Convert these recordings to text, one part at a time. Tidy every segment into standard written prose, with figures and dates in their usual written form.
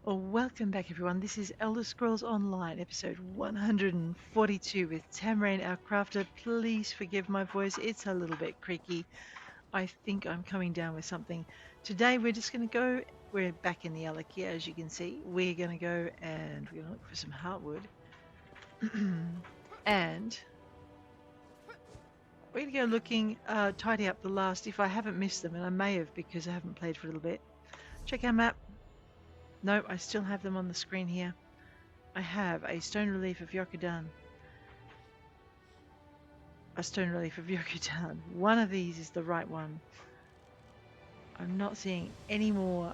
Well, welcome back everyone. This is Elder Scrolls Online, episode 142 with Tamrain, our crafter. Please forgive my voice, it's a little bit creaky. I think I'm coming down with something. Today we're just going to go, we're back in the Alik'r, as you can see. We're going to go and we're going to look for some heartwood. And we're going to go looking, tidy up the last, if I haven't missed them, and I may have because I haven't played for a little bit. Check our map. No, I still have them on the screen here. I have a stone relief of Yokudan. A stone relief of Yokudan. One of these is the right one. I'm not seeing any more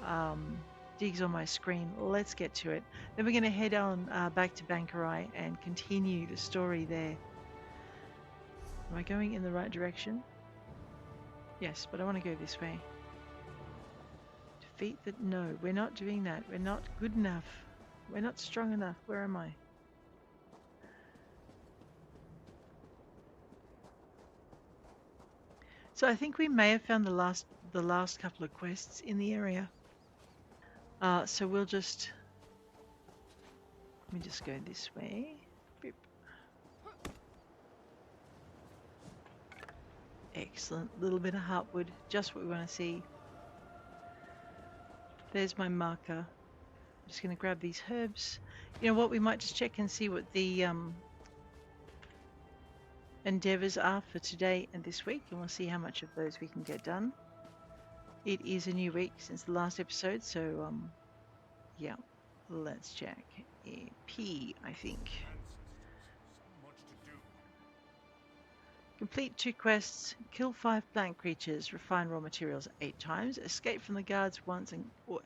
digs on my screen. Let's get to it. Then we're going to head on back to Bangkorai and continue the story there. Am I going in the right direction? Yes, but I want to go this way. Defeat the... No, we're not doing that. We're not good enough. We're not strong enough. Where am I? So I think we may have found the last couple of quests in the area. So we'll just... Let me just go this way. Beep. Excellent. Little bit of heartwood. Just what we want to see. There's my marker. I'm just going to grab these herbs. You know what? We might just check and see what the endeavors are for today and this week, and we'll see how much of those we can get done. It is a new week since the last episode, so yeah, let's check. P, I think. Complete 2 quests, kill 5 plant creatures, refine raw materials 8 times, escape from the guards once,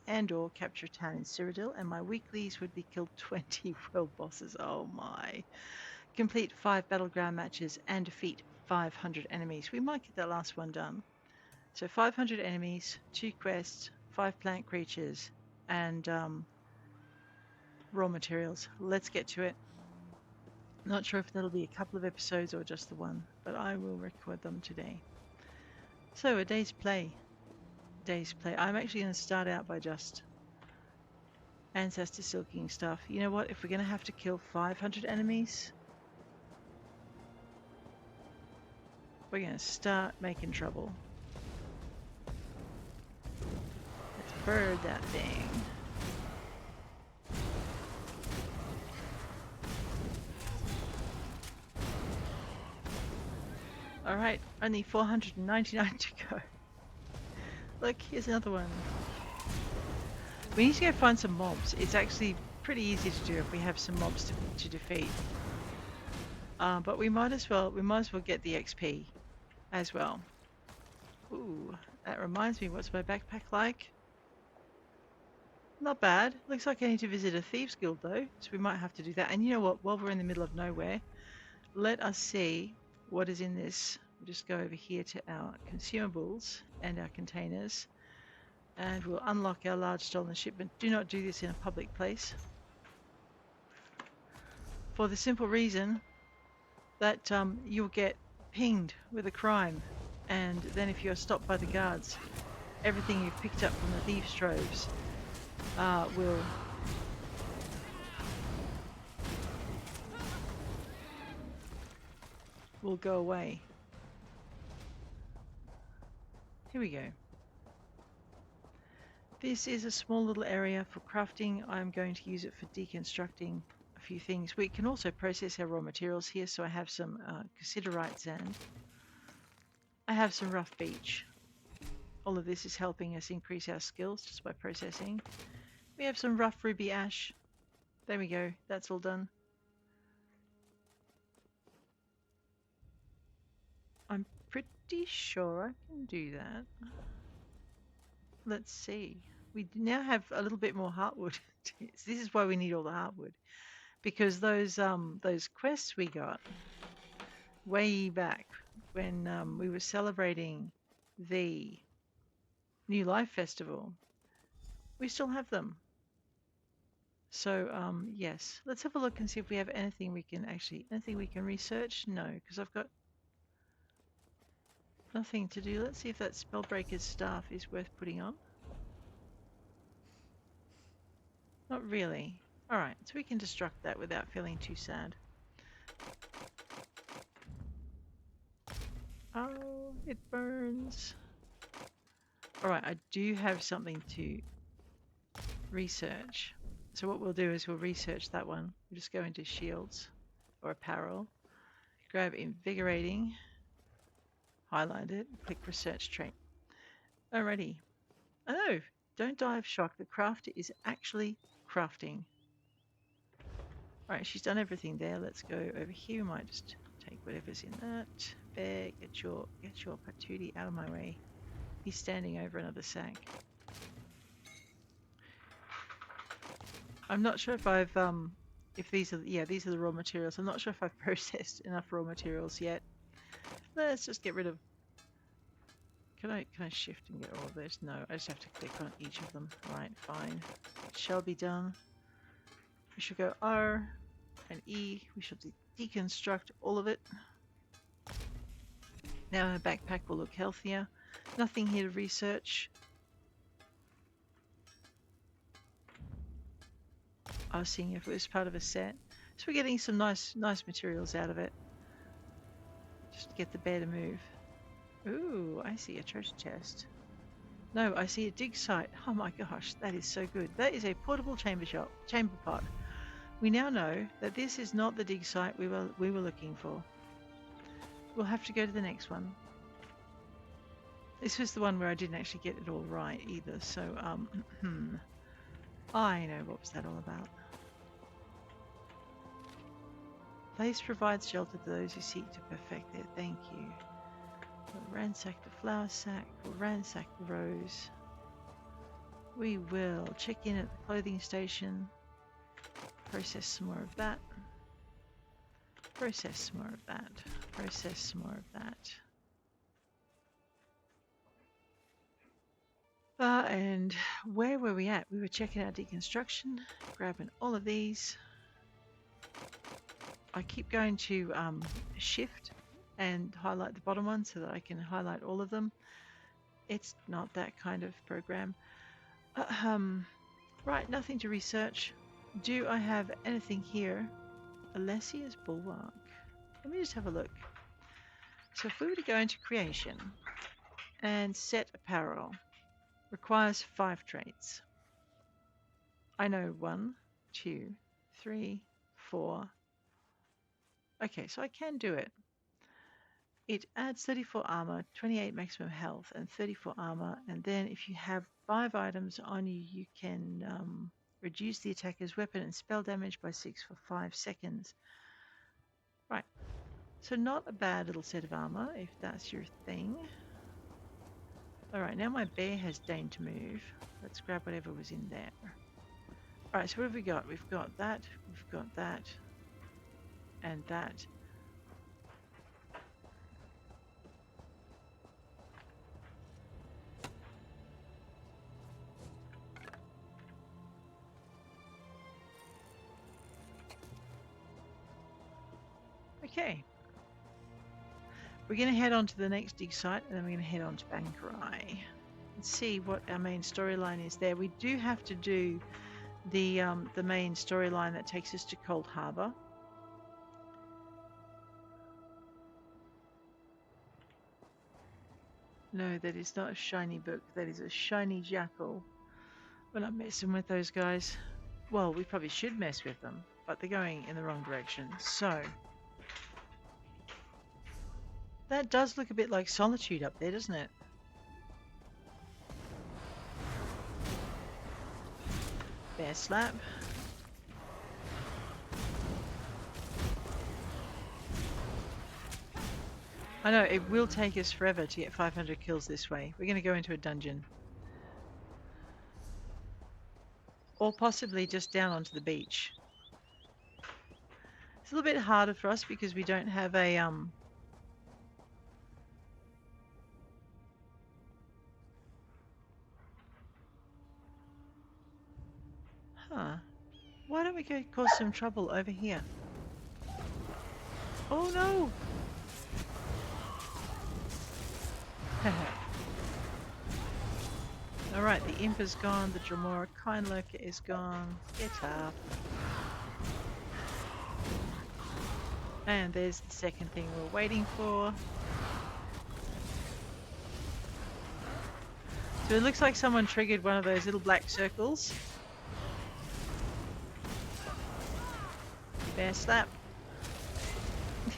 and or capture a town in Cyrodiil, and my weeklies would be kill 20 world bosses. Oh my. Complete 5 battleground matches and defeat 500 enemies. We might get that last one done. So 500 enemies, 2 quests, 5 plant creatures, and raw materials. Let's get to it. Not sure if that'll be a couple of episodes or just the one, but I will record them today. So a day's play. I'm actually going to start out by just ancestor silking stuff. You know what? If we're going to have to kill 500 enemies, we're going to start making trouble. Let's bird that thing. Alright, only 499 to go. Look, here's another one. We need to go find some mobs. It's actually pretty easy to do if we have some mobs to defeat. But we might as well get the XP as well. Ooh, that reminds me, what's my backpack like? Not bad. Looks like I need to visit a thieves guild though, so we might have to do that. And you know what, while we're in the middle of nowhere, let us see what is in this. We'll just go over here to our consumables and our containers, and we'll unlock our large stolen shipment. Do not do this in a public place, for the simple reason that you'll get pinged with a crime, and then if you're stopped by the guards, everything you've picked up from the thieves' troves will go away. Here we go. This is a small little area for crafting. I'm going to use it for deconstructing a few things. We can also process our raw materials here, so I have some cassiterite sand. I have some rough beach. All of this is helping us increase our skills just by processing. We have some rough ruby ash. There we go, that's all done. I'm pretty sure I can do that. Let's see. We now have a little bit more heartwood. This is why we need all the heartwood, because those quests we got way back when we were celebrating the New Life Festival, we still have them. So yes, let's have a look and see if we have anything we can research. No, because I've got nothing to do. Let's see if that Spellbreaker's staff is worth putting on. Not really. Alright, so we can destruct that without feeling too sad. Oh, it burns. Alright, I do have something to research. So what we'll do is we'll research that one. We'll just go into shields or apparel. Grab invigorating. Highlight it. Click research trait. Alrighty. Oh, don't die of shock. The crafter is actually crafting. Alright, she's done everything there. Let's go over here. We might just take whatever's in that. Bear, get your patootie out of my way. He's standing over another sack. I'm not sure if I've if these are the raw materials. I'm not sure if I've processed enough raw materials yet. Let's just get rid of. Can I shift and get all of this? No, I just have to click on each of them. Right, fine. It shall be done. We should go R and E. We should deconstruct all of it. Now her backpack will look healthier. Nothing here to research. I was seeing if it was part of a set. So we're getting some nice materials out of it. Just to get the bear to move. Ooh, I see a treasure chest. No, I see a dig site. Oh my gosh, that is so good. That is a portable chamber pot. We now know that this is not the dig site we were looking for. We'll have to go to the next one. This was the one where I didn't actually get it all right either, so I know what was that all about. Place provides shelter to those who seek to perfect their thank you. We'll ransack the flour sack, we'll ransack the rose. We will check in at the clothing station, process some more of that, process some more of that, process some more of that. And where were we at? We were checking out deconstruction, grabbing all of these. I keep going to shift and highlight the bottom one so that I can highlight all of them. It's not that kind of program. Right, nothing to research. Do I have anything here? Alessia's Bulwark. Let me just have a look. So if we were to go into creation and set apparel, requires 5 traits. I know 1, 2, 3, 4. Okay, so I can do it. It adds 34 armor, 28 maximum health, and 34 armor. And then if you have 5 items on you, you can reduce the attacker's weapon and spell damage by 6 for 5 seconds. Right. So not a bad little set of armor, if that's your thing. Alright, now my bear has deigned to move. Let's grab whatever was in there. Alright, so what have we got? We've got that, and that. Okay. We're going to head on to the next dig site, and then we're going to head on to Bangkorai and see what our main storyline is there. We do have to do the main storyline that takes us to Cold Harbor. No, that is not a shiny book. That is a shiny jackal. We're not messing with those guys. Well, we probably should mess with them, but they're going in the wrong direction. So that does look a bit like Solitude up there, doesn't it? Bear slap. I know, it will take us forever to get 500 kills this way. We're going to go into a dungeon. Or possibly just down onto the beach. It's a little bit harder for us because we don't have a Why don't we go cause some trouble over here? Oh no! Alright, the Imp is gone, the Dremora Kind Lurker is gone. Get up. And there's the second thing we're waiting for. So it looks like someone triggered one of those little black circles. Bear slap.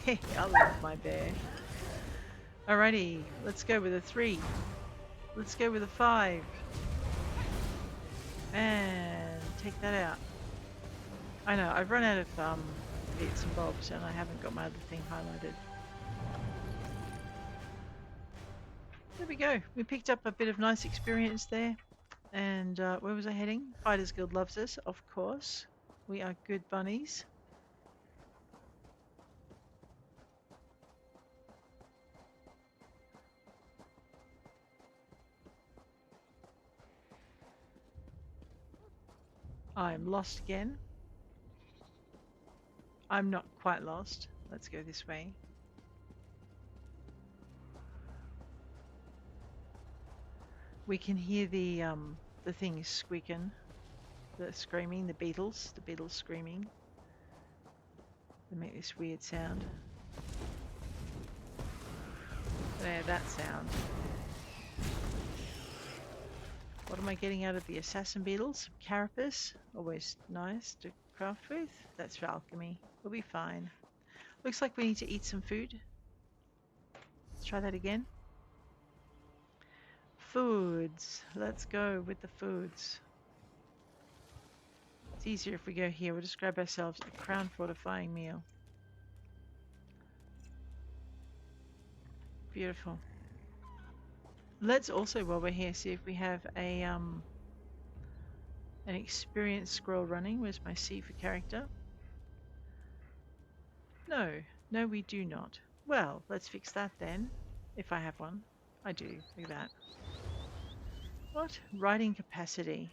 I love my bear. Alrighty, let's go with a 3. Let's go with a 5. And take that out. I know, I've run out of bits and bobs and I haven't got my other thing highlighted. There we go. We picked up a bit of nice experience there. And where was I heading? Fighters Guild loves us, of course. We are good bunnies. I'm lost again. I'm not quite lost. Let's go this way. We can hear the things squeaking, the screaming, the beetles screaming. They make this weird sound. There, that sound. What am I getting out of the assassin beetles? Carapace, always nice to craft with. That's for alchemy. We'll be fine. Looks like we need to eat some food. Let's try that again. Foods. Let's go with the foods. It's easier if we go here. We'll just grab ourselves a crown fortifying meal. Beautiful. Let's also, while we're here, see if we have a an experience scroll running. Where's my C for character? No, we do not. Well, let's fix that then. If I have one. I do. Look at that. What? Writing capacity.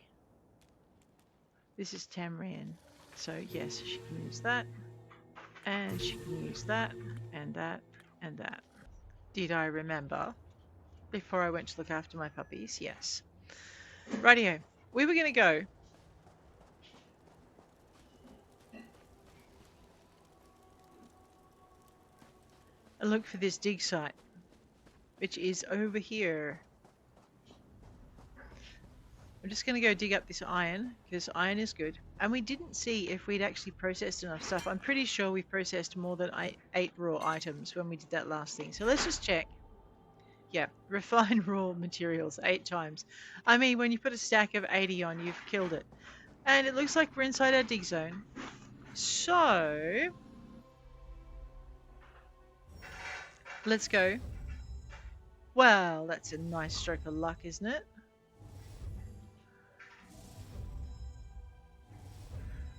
This is Tamrain. So yes, she can use that. And she can use that. And that. And that. Did I remember? Before I went to look after my puppies, yes. Rightio. We were going to go. And look for this dig site. Which is over here. I'm just going to go dig up this iron, because iron is good. And we didn't see if we'd actually processed enough stuff. I'm pretty sure we processed more than 8 raw items when we did that last thing. So let's just check. Yeah, refine raw materials 8 times. I mean, when you put a stack of 80 on, you've killed it. And it looks like we're inside our dig zone. So, let's go. Well, that's a nice stroke of luck, isn't it?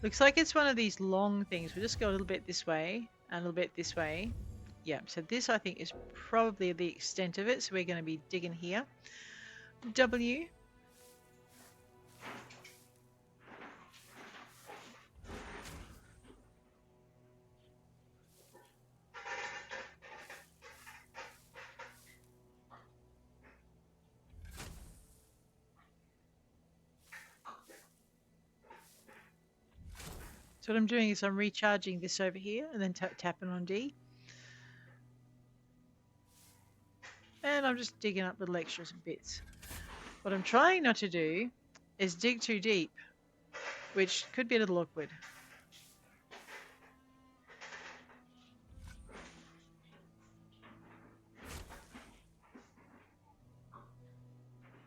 Looks like it's one of these long things. We'll just go a little bit this way and a little bit this way. Yeah, so this I think is probably the extent of it. So we're going to be digging here. W. So what I'm doing is I'm recharging this over here and then tapping on D. And I'm just digging up little extras and bits. What I'm trying not to do is dig too deep, which could be a little awkward.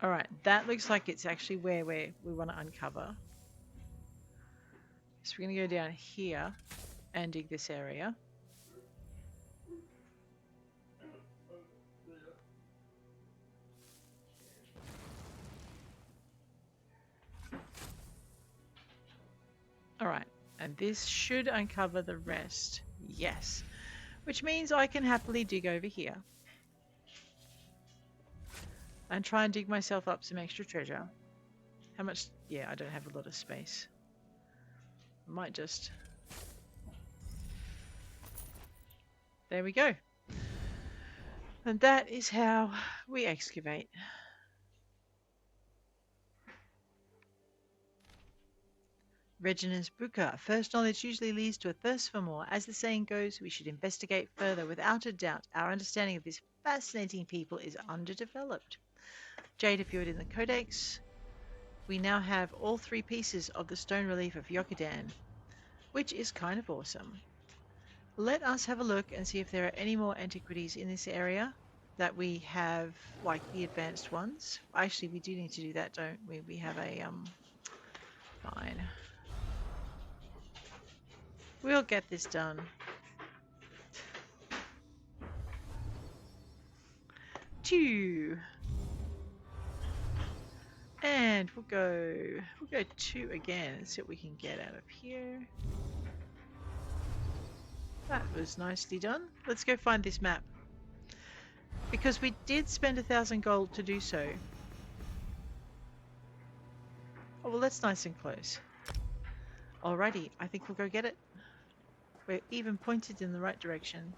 Alright, that looks like it's actually where we want to uncover. So we're going to go down here and dig this area. Alright, and this should uncover the rest. Yes. Which means I can happily dig over here. And try and dig myself up some extra treasure. How much? Yeah, I don't have a lot of space. I might just... There we go. And that is how we excavate. Regina's Buka. First knowledge usually leads to a thirst for more. As the saying goes, we should investigate further. Without a doubt, our understanding of this fascinating people is underdeveloped. Jade appeared in the Codex. We now have all 3 pieces of the stone relief of Yokudan, which is kind of awesome. Let us have a look and see if there are any more antiquities in this area that we have, like the advanced ones. Actually, we do need to do that, don't we? We have a, fine. We'll get this done. Two. And we'll go 2 again and see what we can get out of here. That was nicely done. Let's go find this map. Because we did spend 1,000 gold to do so. Oh, well, that's nice and close. Alrighty, I think we'll go get it. We're even pointed in the right direction.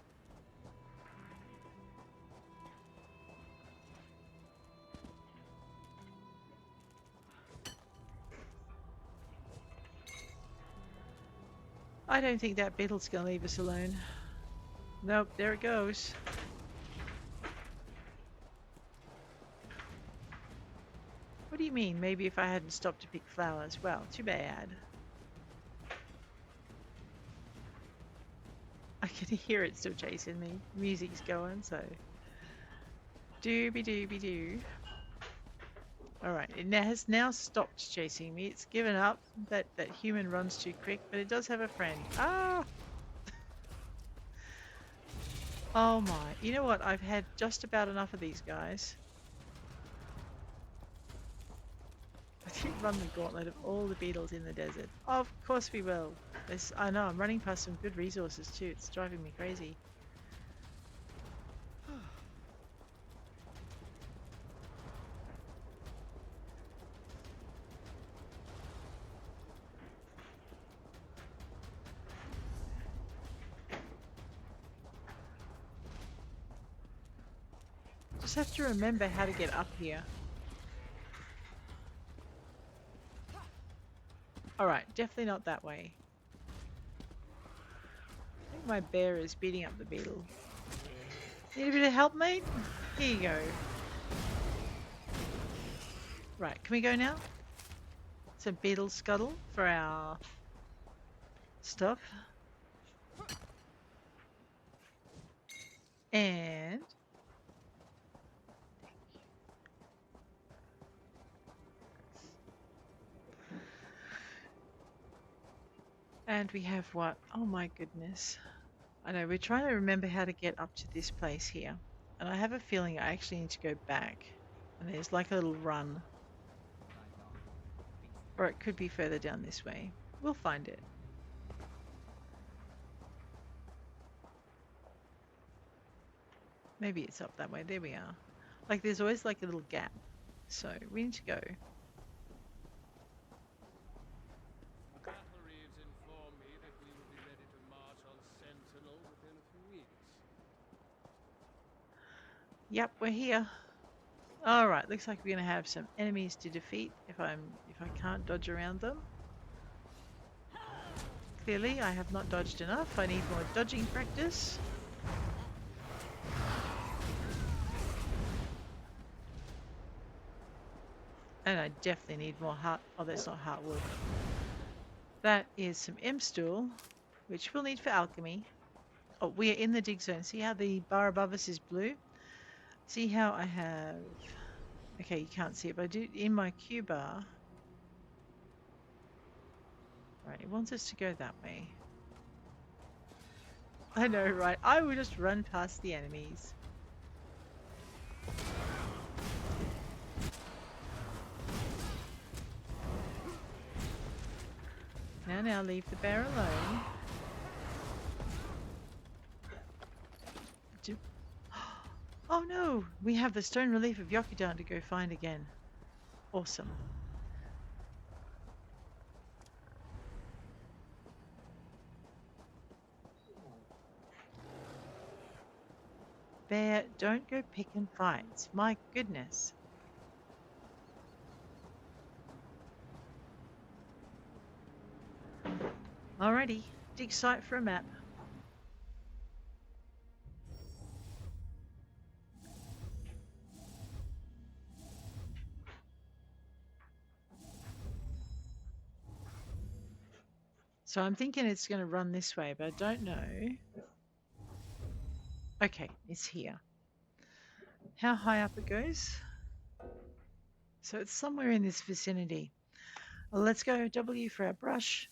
I don't think that beetle's gonna leave us alone. Nope, there it goes. What do you mean? Maybe if I hadn't stopped to pick flowers. Well, too bad. I can hear it still chasing me. Music's going, so. Dooby dooby doo. Alright, it has now stopped chasing me. It's given up. That human runs too quick, but it does have a friend. Ah! Oh my. You know what? I've had just about enough of these guys. I did run the gauntlet of all the beetles in the desert. Of course we will. I know, I'm running past some good resources too. It's driving me crazy. Just have to remember how to get up here. Alright, definitely not that way. I think my bear is beating up the beetle. Need a bit of help, mate? Here you go. Right, can we go now? Some beetle scuttle for our stuff. And we have what? Oh my goodness. I know, we're trying to remember how to get up to this place here. And I have a feeling I actually need to go back. And there's like a little run. Or it could be further down this way. We'll find it. Maybe it's up that way. There we are. Like there's always like a little gap. So we need to go. Yep, we're here. Alright, looks like we're gonna have some enemies to defeat if I can't dodge around them. Clearly I have not dodged enough. I need more dodging practice. And I definitely need more heart. Oh, that's not heartwood. That is some M-stool, which we'll need for alchemy. Oh, we are in the dig zone. See how the bar above us is blue? See how I have... Okay, you can't see it, but I do in my Q bar. Right, it wants us to go that way. I know, right? I will just run past the enemies. Now leave the bear alone. Oh no! We have the stone relief of Yokudan to go find again. Awesome. Bear, don't go picking fights. My goodness. Alrighty, dig site for a map. So I'm thinking it's going to run this way, but I don't know. Okay, it's here. How high up it goes? So it's somewhere in this vicinity. Well, let's go W for our brush.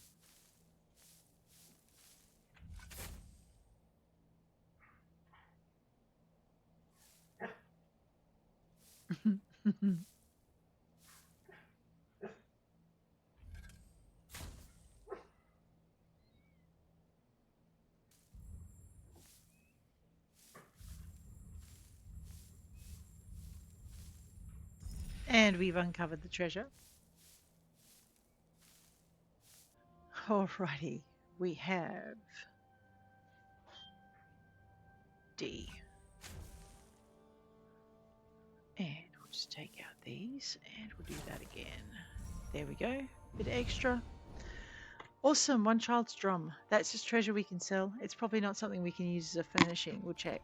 And we've uncovered the treasure. Alrighty, we have D. And we'll just take out these and we'll do that again. There we go, bit extra. Awesome, one child's drum. That's just treasure we can sell. It's probably not something we can use as a furnishing. We'll check.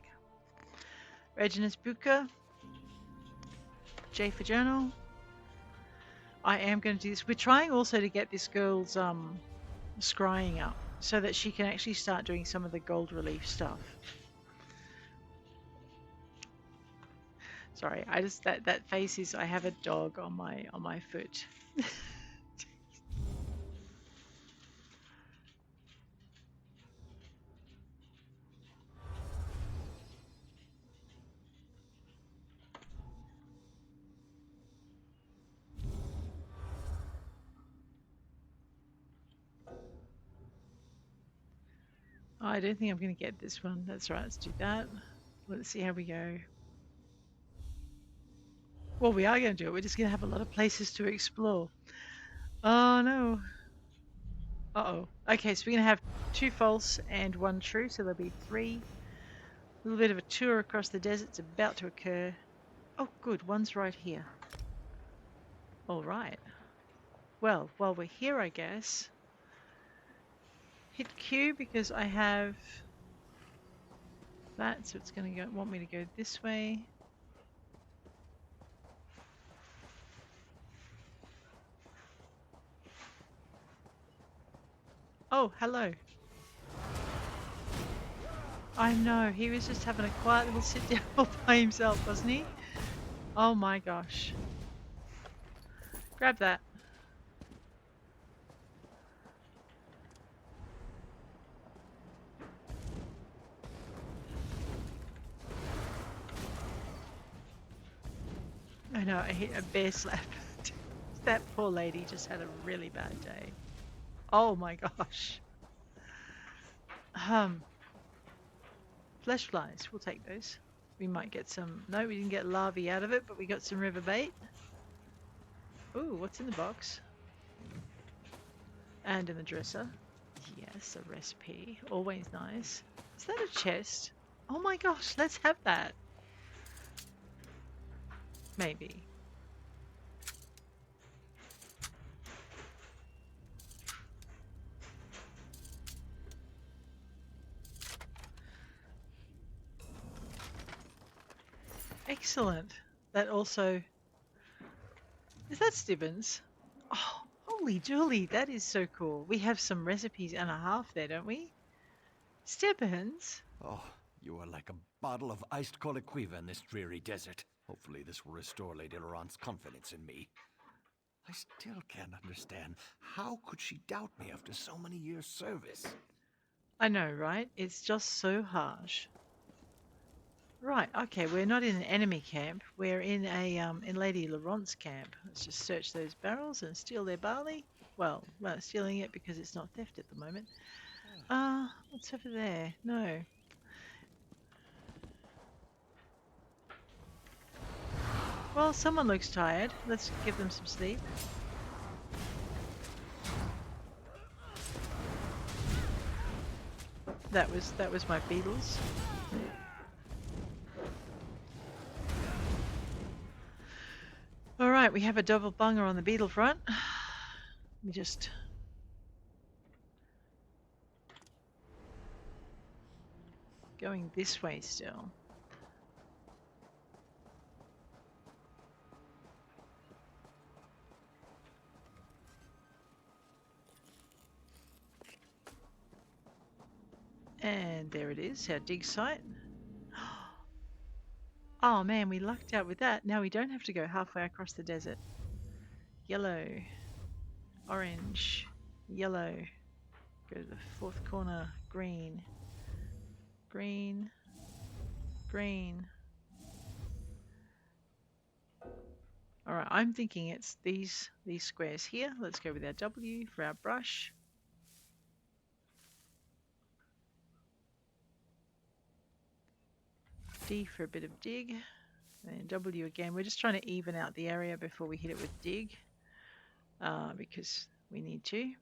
Reginus Buka. J for journal. I am going to do this. We're trying also to get this girl's scrying up so that she can actually start doing some of the gold relief stuff. Sorry, I just that face is I have a dog on my foot. I don't think I'm going to get this one. That's right, let's do that. Let's see how we go. Well, we are going to do it. We're just going to have a lot of places to explore. Oh, no. Uh-oh. Okay, so we're going to have 2 false and 1 true, so there'll be 3. A little bit of a tour across the desert's about to occur. Oh, good. One's right here. All right. Well, while we're here, I guess, hit Q because I have that, so it's going to want me to go this way. Oh, hello. I know, he was just having a quiet little sit down all by himself, wasn't he? Oh my gosh. Grab that. I know, I hit a bear slap. That poor lady just had a really bad day. Oh my gosh. Flesh flies, we'll take those. We might get some, no, we didn't get larvae out of it, but we got some river bait. Ooh, what's in the box? And in the dresser. Yes, a recipe, always nice. Is that a chest? Oh my gosh, let's have that. Maybe. Excellent. That also... Is that Stibbins? Oh, holy Julie, that is so cool. We have some recipes and a half there, don't we? Stibbins? Oh, you are like a bottle of iced coliquiva in this dreary desert. Hopefully this will restore Lady Laurent's confidence in me. I still can't understand. How could she doubt me after so many years' service? I know, right? It's just so harsh. Right, okay, we're not in an enemy camp. We're in a in Lady Laurent's camp. Let's just search those barrels and steal their barley. Well, we're not stealing it because it's not theft at the moment. What's over there? No. Well, someone looks tired. Let's give them some sleep. That was my beetles. All right, we have a double bunger on the beetle front. Let me just Going this way still. And there it is, our dig site. Oh man, we lucked out with that. Now we don't have to go halfway across the desert. Yellow, orange, yellow. Go to the fourth corner, green, green, green. Alright, I'm thinking it's these squares here. Let's go with our W for our brush. D for a bit of dig. And W again. We're just trying to even out the area before we hit it with dig. Because we need to.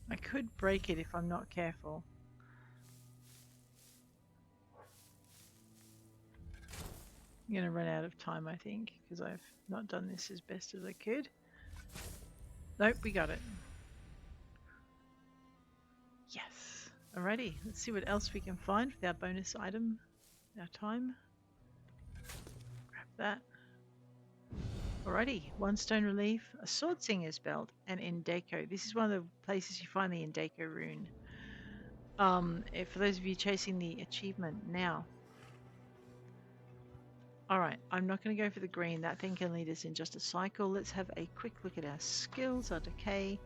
I could break it if I'm not careful. I'm going to run out of time, I think, because I've not done this as best as I could. Nope, we got it. Yes. Alrighty, let's see what else we can find with our bonus item, our time. Grab that. Alrighty, one stone relief, a sword singer's belt, and Endeco. This is one of the places you find the Endeco rune. For those of you chasing the achievement now. Alright, I'm not going to go for the green. That thing can lead us in just a cycle. Let's have a quick look at our skills, our decay.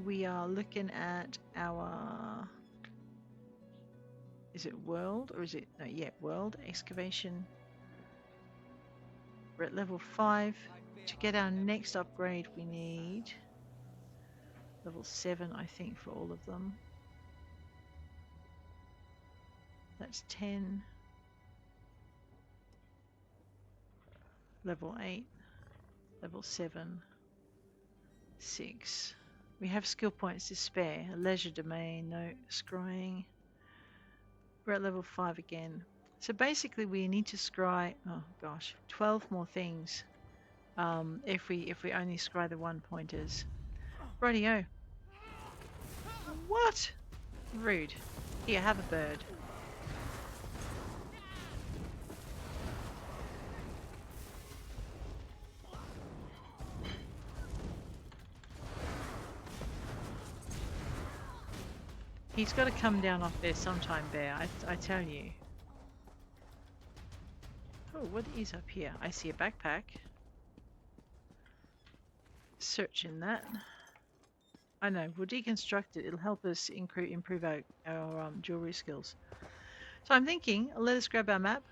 We are looking at our... Is it world or is it... No, yeah, world, excavation. We're at level 5. To get our next upgrade, we need level 7, I think, for all of them. That's 10. Level 8. Level 7. 6. We have skill points to spare. A leisure domain, no scrying. We're at level 5 again. So basically we need to scry, oh gosh, 12 more things. If we only scry the 1-pointers. Rightio. What? Rude. Here, have a bird. He's got to come down off there sometime, Bear, I tell you. Oh, what is up here? I see a backpack. Search in that. I know, we'll deconstruct it. It'll help us improve our jewelry skills. So I'm thinking, let us grab our map.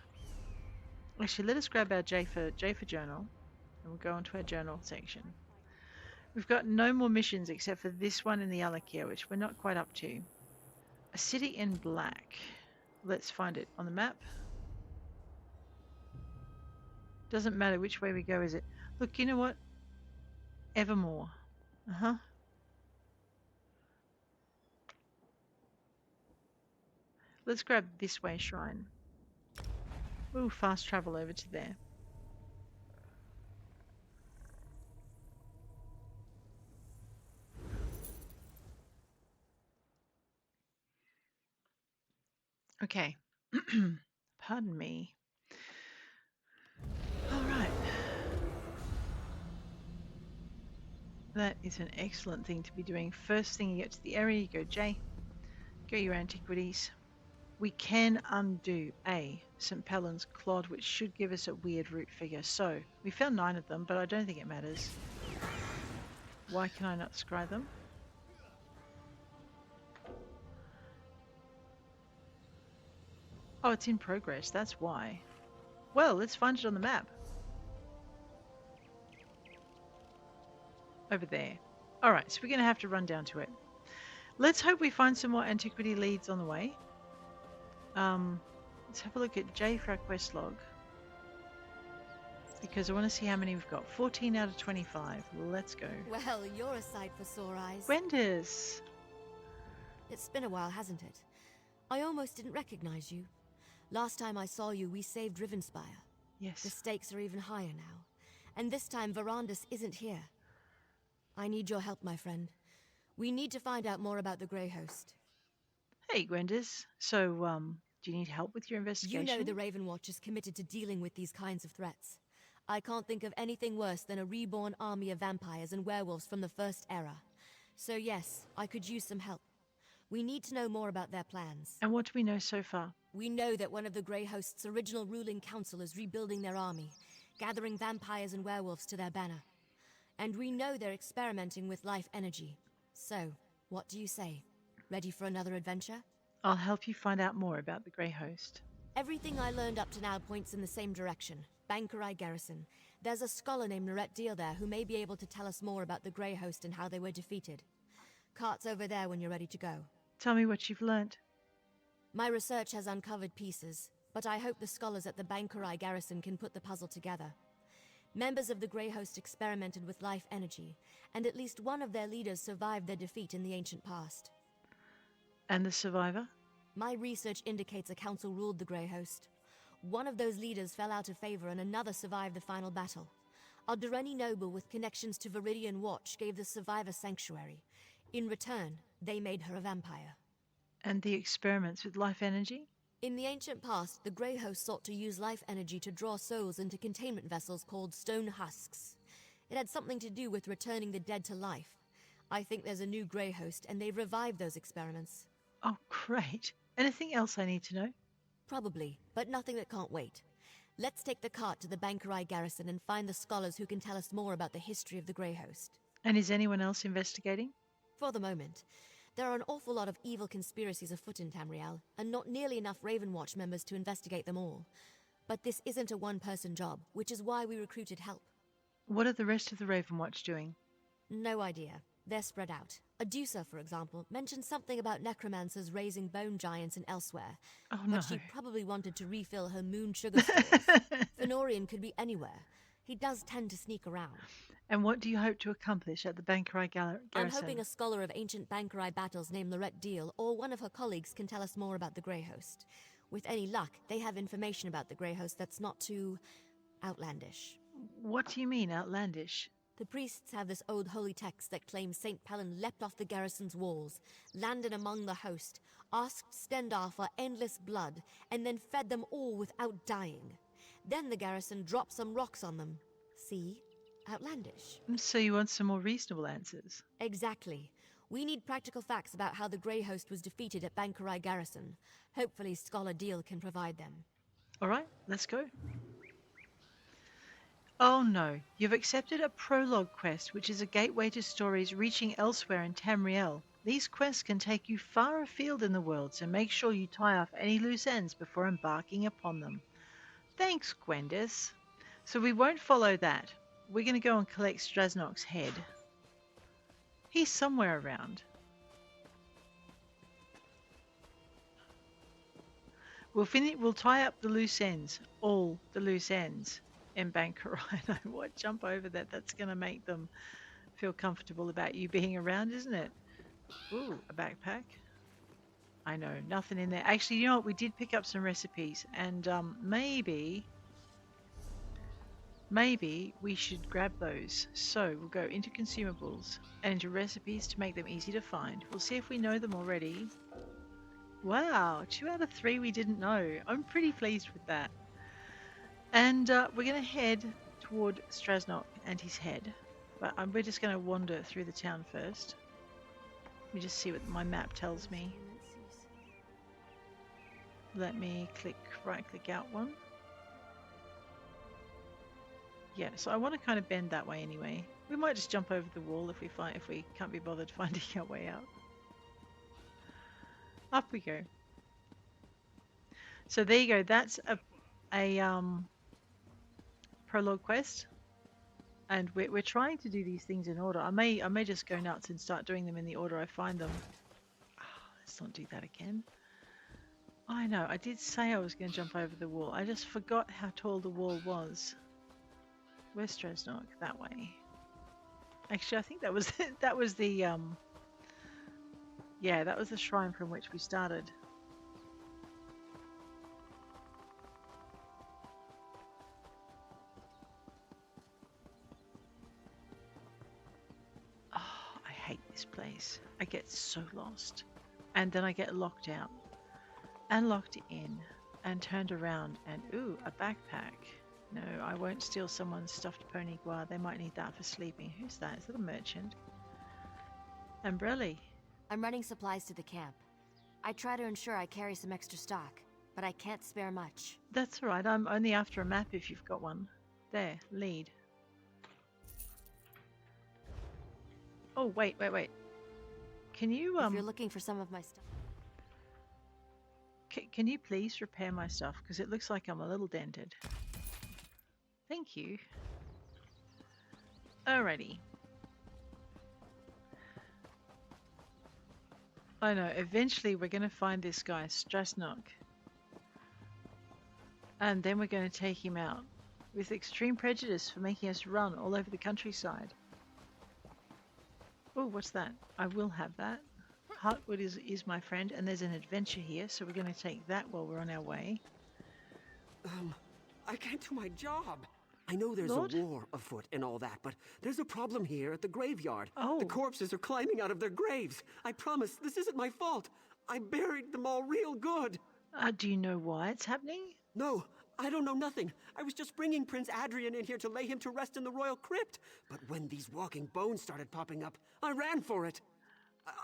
Actually, let us grab our J for journal. And we'll go onto our journal section. We've got no more missions except for this one in the Alik'r, which we're not quite up to. A city in black. Let's find it on the map. Doesn't matter which way we go, is it? Look, you know what? Evermore. Let's grab this way shrine. Ooh, fast travel over to there. Okay. Pardon me. All right. That is an excellent thing to be doing. First thing you get to the area, you go J. Go your antiquities. We can undo St. Pelin's clod, which should give us a weird root figure. So, we found 9 of them, but I don't think it matters. Why can I not scry them? Oh, it's in progress, that's why. Well, let's find it on the map. Over there. Alright, so we're going to have to run down to it. Let's hope we find some more antiquity leads on the way. Let's have a look at J for our quest log. Because I want to see how many we've got. 14 out of 25. Let's go. Well, you're a sight for sore eyes. Gwendis! It's been a while, hasn't it? I almost didn't recognize you. Last time I saw you, we saved Rivenspire. Yes. The stakes are even higher now. And this time, Verandis isn't here. I need your help, my friend. We need to find out more about the Grey Host. Hey, Gwendis. So, do you need help with your investigation? You know the Ravenwatch is committed to dealing with these kinds of threats. I can't think of anything worse than a reborn army of vampires and werewolves from the First Era. So yes, I could use some help. We need to know more about their plans. And what do we know so far? We know that one of the Grey Host's original ruling council is rebuilding their army, gathering vampires and werewolves to their banner. And we know they're experimenting with life energy. So, what do you say? Ready for another adventure? I'll help you find out more about the Grey Host. Everything I learned up to now points in the same direction. Bangkorai Garrison. There's a scholar named Lorette Deal there who may be able to tell us more about the Grey Host and how they were defeated. Cart's over there when you're ready to go. Tell me what you've learnt. My research has uncovered pieces, but I hope the scholars at the Bangkorai Garrison can put the puzzle together. Members of the Grey Host experimented with life energy, and at least one of their leaders survived their defeat in the ancient past. And the survivor? My research indicates a council ruled the Grey Host. One of those leaders fell out of favor and another survived the final battle. A Durrani noble with connections to Viridian Watch gave the survivor sanctuary. In return, they made her a vampire. And the experiments with life energy? In the ancient past, the Grey Host sought to use life energy to draw souls into containment vessels called stone husks. It had something to do with returning the dead to life. I think there's a new Grey Host, and they've revived those experiments. Oh, great. Anything else I need to know? Probably, but nothing that can't wait. Let's take the cart to the Bangkorai Garrison and find the scholars who can tell us more about the history of the Grey Host. And is anyone else investigating? For the moment. There are an awful lot of evil conspiracies afoot in Tamriel, and not nearly enough Ravenwatch members to investigate them all. But this isn't a one-person job, which is why we recruited help. What are the rest of the Ravenwatch doing? No idea. They're spread out. Adusa, for example, mentioned something about necromancers raising bone giants and elsewhere. Oh, no. But she probably wanted to refill her moon sugar stores. Fenorian could be anywhere. He does tend to sneak around. And what do you hope to accomplish at the Bangkorai Garrison? I'm hoping a scholar of ancient Bangkorai battles named Lorette Deal or one of her colleagues can tell us more about the Grey Host. With any luck, they have information about the Grey Host that's not too outlandish. What do you mean, outlandish? The priests have this old holy text that claims St. Pelin leapt off the garrison's walls, landed among the host, asked Stendar for endless blood, and then fed them all without dying. Then the garrison dropped some rocks on them. See? Outlandish. So you want some more reasonable answers? Exactly. We need practical facts about how the Grey Host was defeated at Bangkorai Garrison. Hopefully Scholar Deal can provide them. All right, let's go. Oh no, you've accepted a prologue quest, which is a gateway to stories reaching elsewhere in Tamriel. These quests can take you far afield in the world, so make sure you tie off any loose ends before embarking upon them. Thanks, Gwendis. So we won't follow that. We're going to go and collect Strasnoc's head. He's somewhere around. We'll tie up the loose ends, all the loose ends in Bangkorai. I won't jump over that. That's going to make them feel comfortable about you being around, isn't it? Ooh, a backpack. I know, nothing in there. Actually, you know what? We did pick up some recipes, and maybe we should grab those. So we'll go into consumables and into recipes to make them easy to find. We'll see if we know them already. Wow, 2 out of 3 we didn't know. I'm pretty pleased with that. And we're going to head toward Strasnoc and his head. But we're just going to wander through the town first. Let me just see what my map tells me. Let me right-click out one. Yeah, so I want to kind of bend that way anyway. We might just jump over the wall if we can't be bothered finding our way out. Up we go. So there you go. That's a prologue quest, and we're trying to do these things in order. I may just go nuts and start doing them in the order I find them. Let's not do that again. I know, I did say I was going to jump over the wall. I just forgot how tall the wall was. Where's Strasnoc? That way. Actually, I think that was that was the yeah, that was the shrine from which we started. Oh, I hate this place. I get so lost. And then I get locked out. And locked in. And turned around and ooh, a backpack. No, I won't steal someone's stuffed pony guard. They might need that for sleeping. Who's that? Is that a merchant? Umbrella. I'm running supplies to the camp. I try to ensure I carry some extra stock, but I can't spare much. That's all right. I'm only after a map if you've got one. There, lead. Oh, wait. Can you If you're looking for some of my stuff. Can you please repair my stuff? Because it looks like I'm a little dented. Thank you. Alrighty. I know, eventually we're going to find this guy, Strasnoc. And then we're going to take him out. With extreme prejudice for making us run all over the countryside. Oh, what's that? I will have that. Heartwood is my friend, and there's an adventure here, so we're going to take that while we're on our way. I can't do my job. I know there's Lord? a war afoot and all that, but there's a problem here at the graveyard. Oh. The corpses are climbing out of their graves. I promise, this isn't my fault. I buried them all real good. Do you know why it's happening? No, I don't know nothing. I was just bringing Prince Adrian in here to lay him to rest in the royal crypt. But when these walking bones started popping up, I ran for it.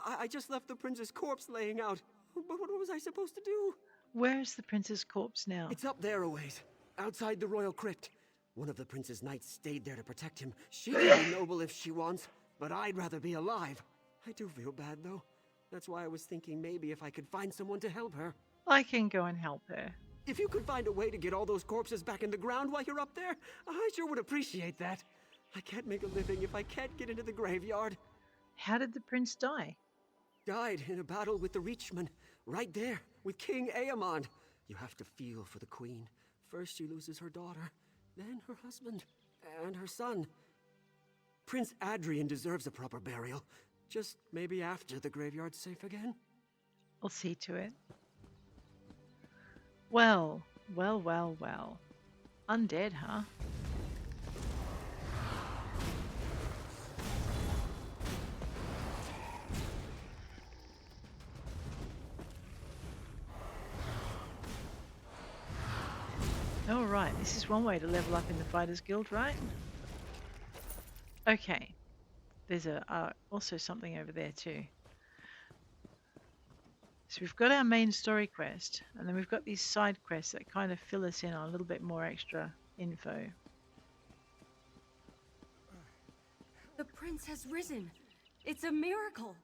I just left the prince's corpse laying out. But what was I supposed to do? Where's the prince's corpse now? It's up there a ways, outside the royal crypt. One of the prince's knights stayed there to protect him. She can be noble if she wants, but I'd rather be alive. I do feel bad, though. That's why I was thinking maybe if I could find someone to help her. I can go and help her. If you could find a way to get all those corpses back in the ground while you're up there, I sure would appreciate that. I can't make a living if I can't get into the graveyard. How did the prince die? Died in a battle with the Reachmen, right there, with King Aemond. You have to feel for the queen. First she loses her daughter, then her husband, and her son. Prince Adrian deserves a proper burial. Just maybe after the graveyard's safe again. I'll see to it. Well. Undead, huh? Alright, this is one way to level up in the Fighters Guild, right? Okay. There's also something over there too. So we've got our main story quest, and then we've got these side quests that kind of fill us in on a little bit more extra info. The prince has risen. It's a miracle.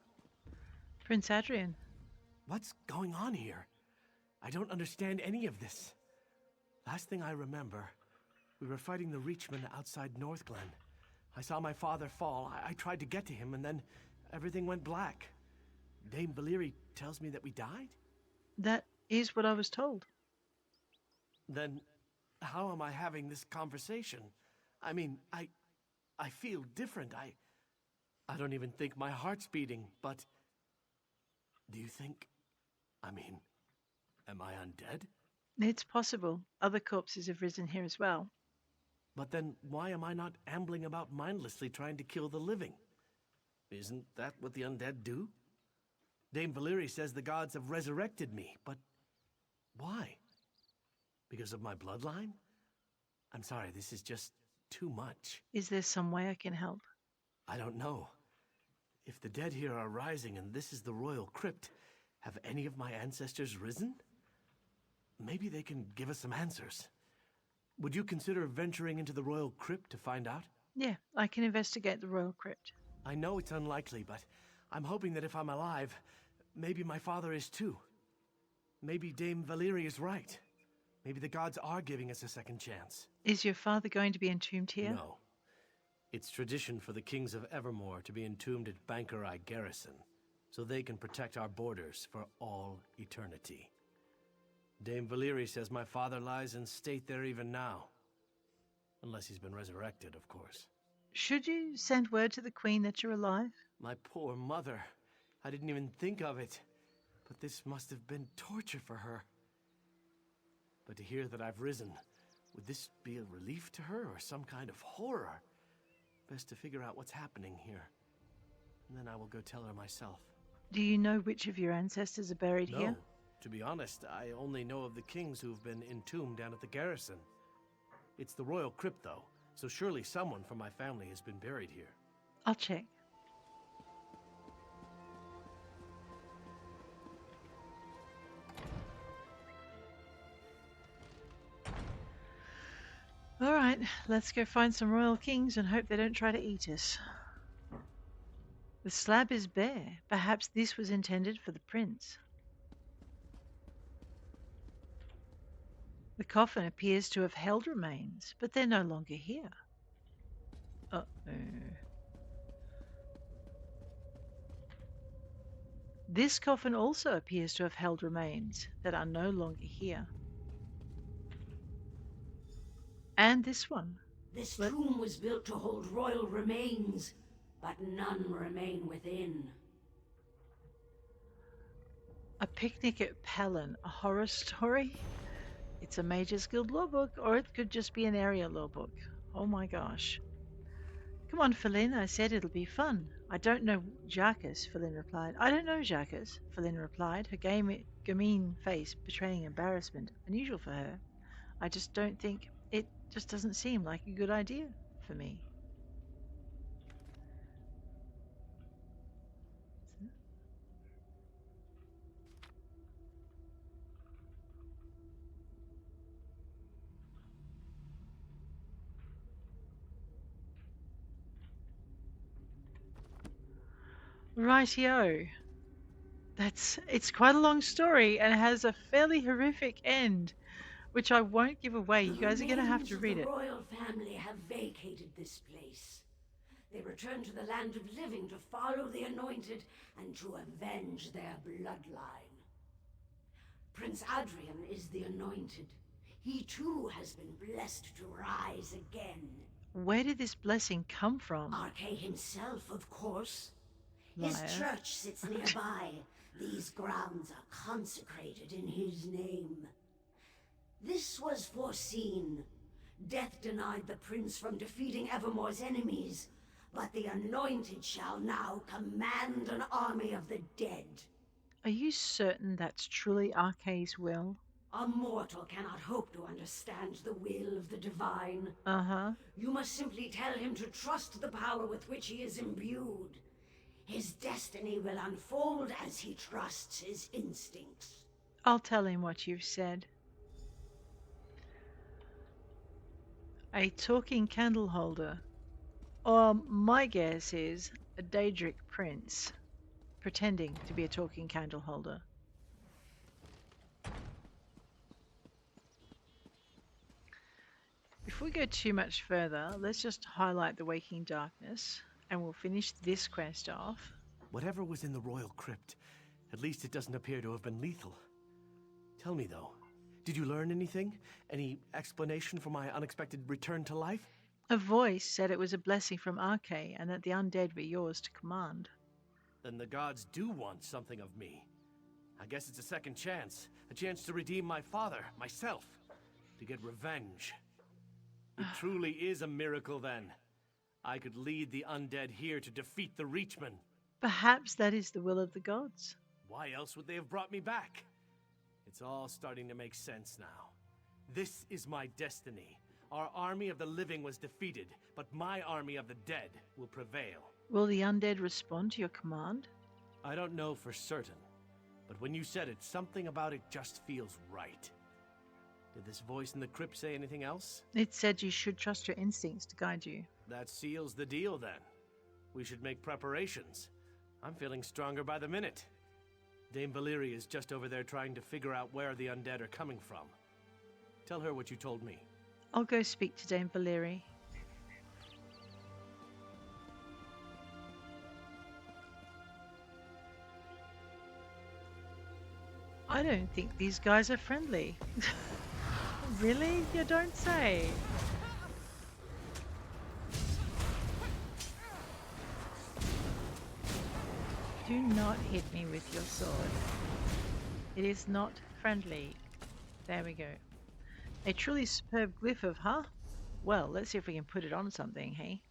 Prince Adrian. What's going on here? I don't understand any of this. Last thing I remember, we were fighting the Reachmen outside Northglen. I saw my father fall. I tried to get to him, and then everything went black. Dame Valyrie tells me that we died? That is what I was told. Then how am I having this conversation? I mean, I feel different. I don't even think my heart's beating, but do you think, am I undead? It's possible. Other corpses have risen here as well. But then why am I not ambling about mindlessly trying to kill the living? Isn't that what the undead do? Dame Valyrie says the gods have resurrected me, but why? Because of my bloodline? I'm sorry, this is just too much. Is there some way I can help? I don't know. If the dead here are rising and this is the royal crypt, have any of my ancestors risen? Maybe they can give us some answers. Would you consider venturing into the royal crypt to find out? Yeah, I can investigate the royal crypt. I know it's unlikely, but I'm hoping that if I'm alive, maybe my father is too. Maybe Dame Valyrie is right. Maybe the gods are giving us a second chance. Is your father going to be entombed here? No. It's tradition for the kings of Evermore to be entombed at Bangkorai garrison. so they can protect our borders for all eternity. Dame Valyrie says my father lies in state there even now. Unless he's been resurrected, of course. Should you send word to the Queen that you're alive? My poor mother. I didn't even think of it. But this must have been torture for her. But to hear that I've risen, would this be a relief to her or some kind of horror? Best to figure out what's happening here. And then I will go tell her myself. Do you know which of your ancestors are buried here? No. To be honest, I only know of the kings who've been entombed down at the garrison. It's the royal crypt, though, so surely someone from my family has been buried here. I'll check. All right, let's go find some royal kings and hope they don't try to eat us. The slab is bare. Perhaps this was intended for the prince. The coffin appears to have held remains, but they're no longer here. Uh-oh. This coffin also appears to have held remains that are no longer here. And this one. This tomb was built to hold royal remains, but none remain within. A picnic at Pelin, a horror story? It's a Mage's Guild lorebook, or it could just be an area lorebook. Oh my gosh. Come on, Pelin, I said it'll be fun. I don't know Jacques, Pelin replied. I don't know Jacques, Pelin replied, her gamine face betraying embarrassment, unusual for her. I just don't think, it just doesn't seem like a good idea for me. Rightio. It's quite a long story and it has a fairly horrific end, which I won't give away. You guys are going to have to read it. The royal family have vacated this place. They return to the land of living to follow the anointed and to avenge their bloodline. Prince Adrian is the anointed. He too has been blessed to rise again. Where did this blessing come from? Archay himself, of course. Liar. His church sits nearby. These grounds are consecrated in his name. This was foreseen. Death denied the prince from defeating Evermore's enemies, but the anointed shall now command an army of the dead. Are you certain that's truly Archay's will? A mortal cannot hope to understand the will of the divine. Uh-huh. You must simply tell him to trust the power with which he is imbued. His destiny will unfold as he trusts his instincts. I'll tell him what you've said. A talking candle holder. My guess is a Daedric prince pretending to be a talking candle holder. If we go too much further, let's just highlight the Waking Darkness and we'll finish this quest off. Whatever was in the royal crypt, at least it doesn't appear to have been lethal. Tell me though, did you learn anything? Any explanation for my unexpected return to life? A voice said it was a blessing from Archay and that the undead were yours to command. Then the gods do want something of me. I guess it's a second chance. A chance to redeem my father, myself. To get revenge. It truly is a miracle then. I could lead the undead here to defeat the Reachmen. Perhaps that is the will of the gods. Why else would they have brought me back? It's all starting to make sense now. This is my destiny. Our army of the living was defeated, but my army of the dead will prevail. Will the undead respond to your command? I don't know for certain, but when you said it, something about it just feels right. Did this voice in the crypt say anything else? It said you should trust your instincts to guide you. That seals the deal then. We should make preparations. I'm feeling stronger by the minute. Dame Valyrie is just over there trying to figure out where the undead are coming from. Tell her what you told me. I'll go speak to Dame Valyrie. I don't think these guys are friendly. Really? You don't say. Do not hit me with your sword. It is not friendly. There we go. A truly superb glyph of, huh? Well, let's see if we can put it on something, hey?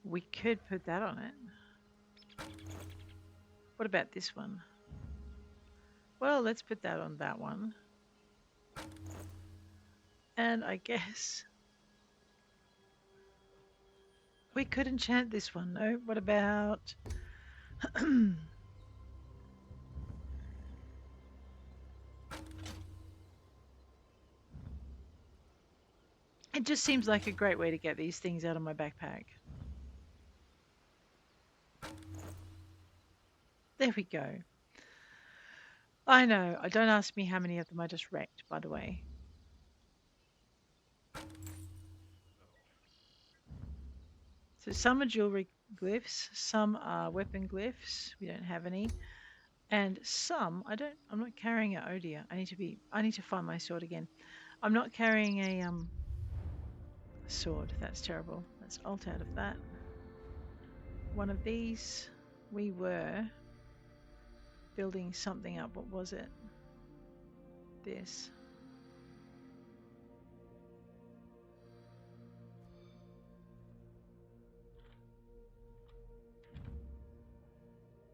We could put that on it. What about this one? Well, let's put that on that one. And I guess we could enchant this one, no? What about... It just seems like a great way to get these things out of my backpack. There we go. I know. Don't ask me how many of them I just wrecked, by the way. So some are jewelry glyphs, some are weapon glyphs. We don't have any. And some, I'm not carrying an Odia. I need to find my sword again. I'm not carrying a sword. That's terrible. Let's alt out of that. One of these, we were building something up. What was it? This.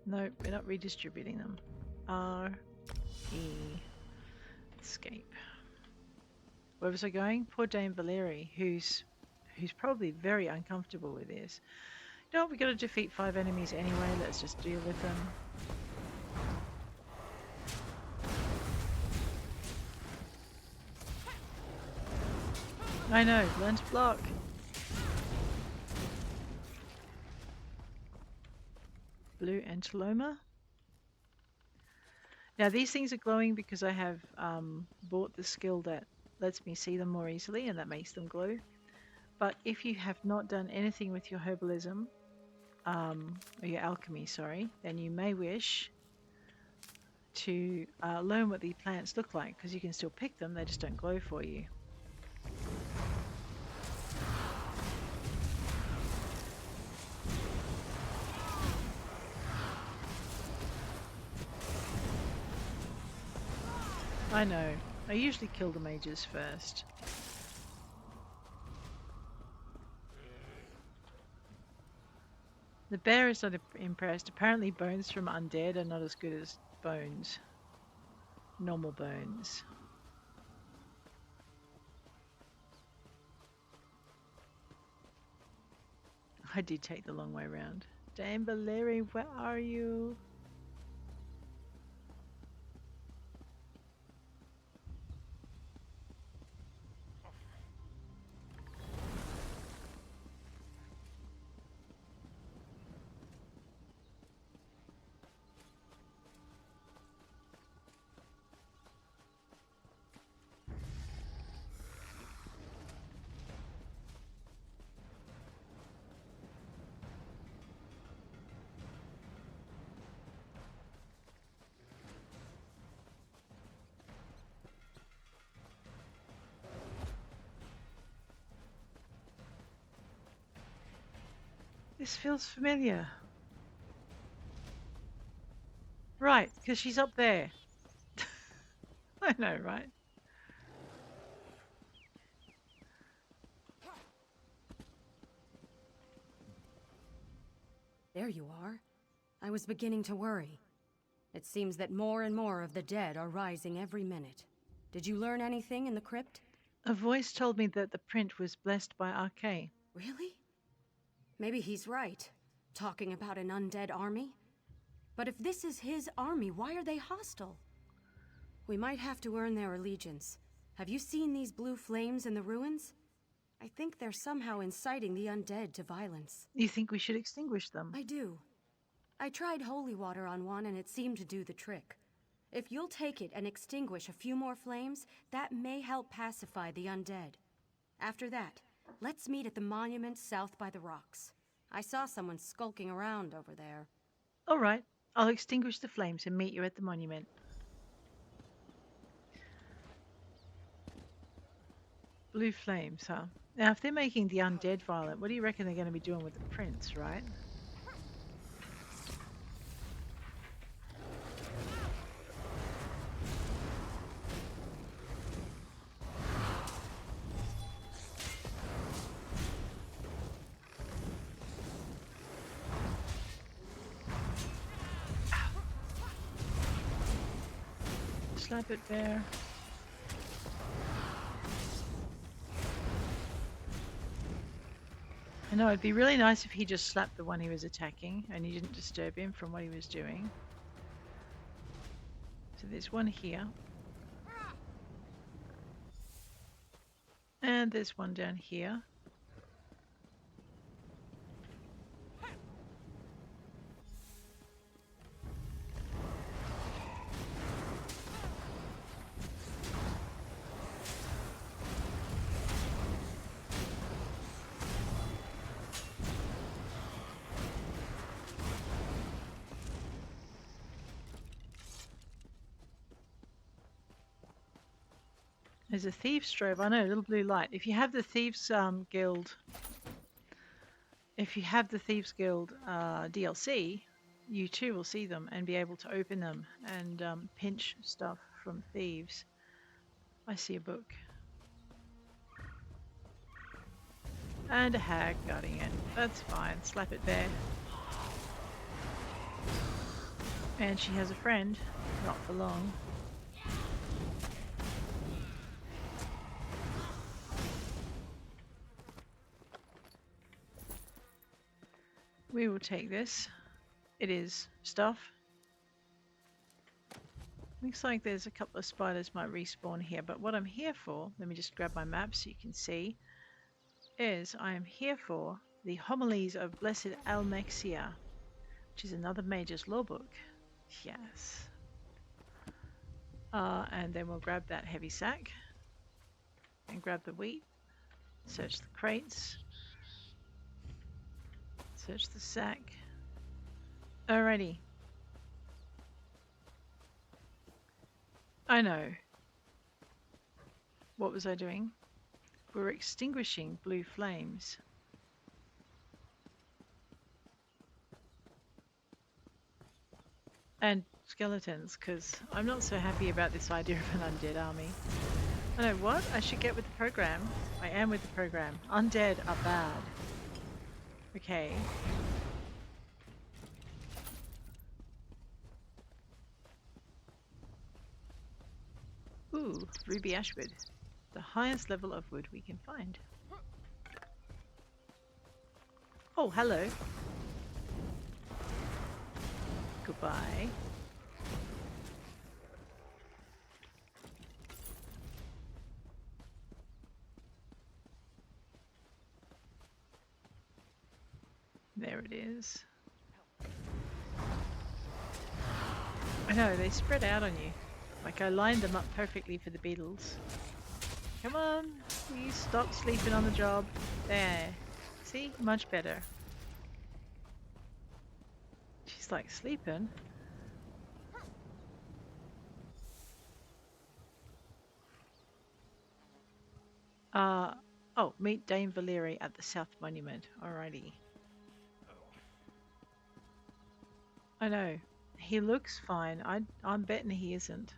No, we're not redistributing them. R, E, escape. Where was I going? Poor Dame Valeri, who's probably very uncomfortable with this. No, we got to defeat 5 enemies anyway. Let's just deal with them. I know, learn to block. Blue Anteloma. Now these things are glowing because I have bought the skill that lets me see them more easily, and that makes them glow. But if you have not done anything with your herbalism, or your alchemy, sorry, then you may wish to learn what the plants look like, because you can still pick them, they just don't glow for you. I know. I usually kill the mages first. The bear is not impressed. Apparently bones from undead are not as good as bones. Normal bones. I did take the long way around. Dame Valeri, where are you? This feels familiar. Right, because she's up there. I know, right? There you are. I was beginning to worry. It seems that more and more of the dead are rising every minute. Did you learn anything in the crypt? A voice told me that the print was blessed by Arcane. Really? Maybe he's right, talking about an undead army. But if this is his army, why are they hostile? We might have to earn their allegiance. Have you seen these blue flames in the ruins? I think they're somehow inciting the undead to violence. You think we should extinguish them? I do. I tried holy water on one and it seemed to do the trick. If you'll take it and extinguish a few more flames, that may help pacify the undead. After that, let's meet at the monument south by the rocks. I saw someone skulking around over there. All right, I'll extinguish the flames and meet you at the monument. Blue flames, huh? Now, if they're making the undead violent, what do you reckon they're going to be doing with the prince, right? Slap it there. I know, it'd be really nice if he just slapped the one he was attacking and you didn't disturb him from what he was doing. So there's one here. And there's one down here. There's a Thieves' Trove. I know, a little blue light. If you have the Thieves Guild, DLC, you too will see them and be able to open them and pinch stuff from thieves. I see a book. And a hag guarding it. That's fine. Slap it there. And she has a friend. Not for long. We will take this. It is stuff. Looks like there's a couple of spiders might respawn here, but what I'm here for, let me just grab my map so you can see, is I am here for the Homilies of Blessed Amalexia, which is another mage's lorebook. Yes. And then we'll grab that heavy sack and grab the wheat, search the crates, search the sack. Alrighty. I know. What was I doing? We're extinguishing blue flames. And skeletons, because I'm not so happy about this idea of an undead army. I know what? I should get with the program. I am with the program. Undead are bad. Okay. Ooh, ruby ashwood. The highest level of wood we can find. Oh, hello. Goodbye. There it is. I know, they spread out on you. Like I lined them up perfectly for the beetles. Come on, please stop sleeping on the job. There. See? Much better. She's like sleeping. Oh, meet Dame Valeri at the South Monument. Alrighty. I know. He looks fine. I'm betting he isn't.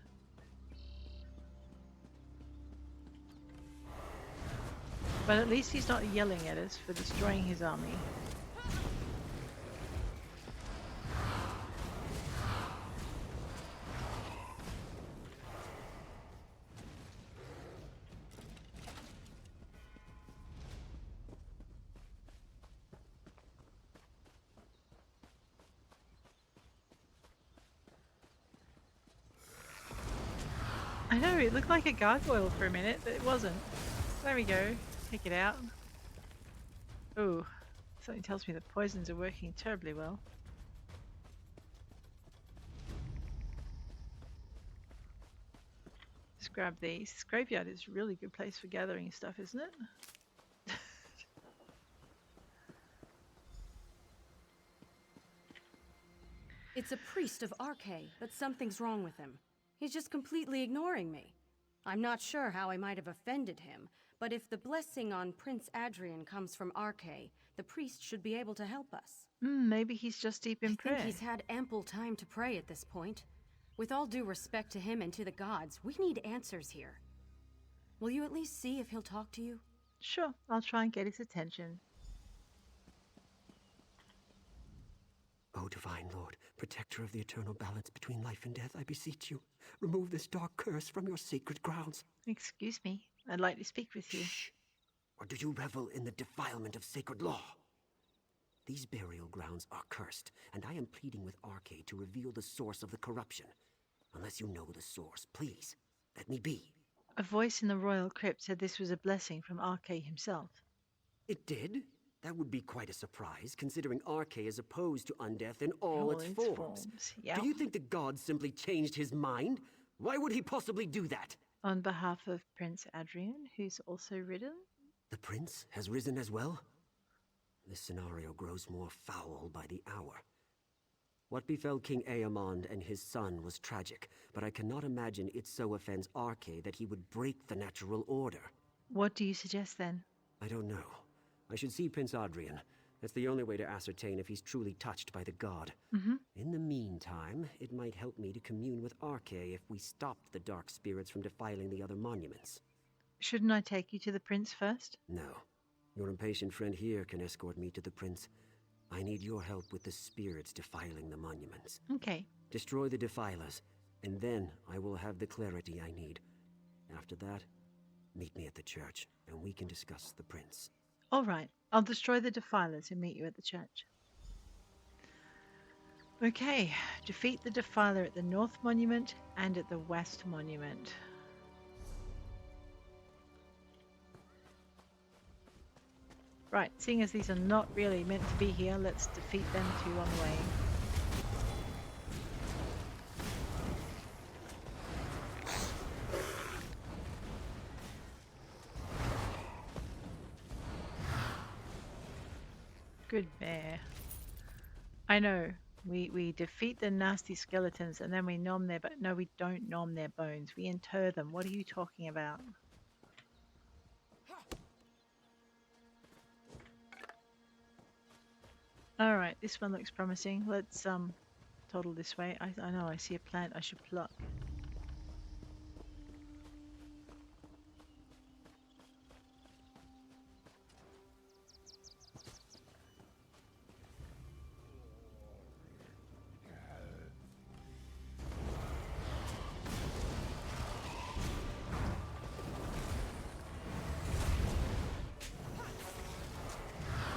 But at least he's not yelling at us for destroying his army. I know, it looked like a gargoyle for a minute, but it wasn't. There we go. Take it out. Ooh, something tells me the poisons are working terribly well. Just grab these. This graveyard is a really good place for gathering stuff, isn't it? It's a priest of Arkay, but something's wrong with him. He's just completely ignoring me. I'm not sure how I might have offended him, but if the blessing on Prince Adrian comes from Arkay, the priest should be able to help us. Maybe he's just deep in I prayer. think he's had ample time to pray at this point. With all due respect to him and to the gods, we need answers here. Will you at least see if he'll talk to you? Sure, I'll try and get his attention. O Divine Lord, protector of the eternal balance between life and death, I beseech you, remove this dark curse from your sacred grounds. Excuse me, I'd like to speak with you. Shh! Or do you revel in the defilement of sacred law? These burial grounds are cursed, and I am pleading with Arkay to reveal the source of the corruption. Unless you know the source, please, let me be. A voice in the royal crypt said this was a blessing from Arkay himself. It did? That would be quite a surprise, considering Arkay is opposed to undeath in all its forms. Yeah. Do you think the god simply changed his mind? Why would he possibly do that? On behalf of Prince Adrian, who's also ridden? The prince has risen as well? This scenario grows more foul by the hour. What befell King Aemond and his son was tragic, but I cannot imagine it so offends Arkay that he would break the natural order. What do you suggest then? I don't know. I should see Prince Adrian. That's the only way to ascertain if he's truly touched by the god. In the meantime, it might help me to commune with Arkay if we stopped the dark spirits from defiling the other monuments. Shouldn't I take you to the prince first? No. Your impatient friend here can escort me to the prince. I need your help with the spirits defiling the monuments. Okay. Destroy the defilers, and then I will have the clarity I need. After that, meet me at the church, and we can discuss the prince. All right. I'll destroy the defilers and meet you at the church. Okay. Defeat the defiler at the North Monument and at the West Monument. Right, seeing as these are not really meant to be here, let's defeat them too on the way. Good bear. I know, we defeat the nasty skeletons and then we nom their no, we don't nom their bones. We inter them. What are you talking about? Alright, this one looks promising. Let's toddle this way. I know I see a plant I should pluck.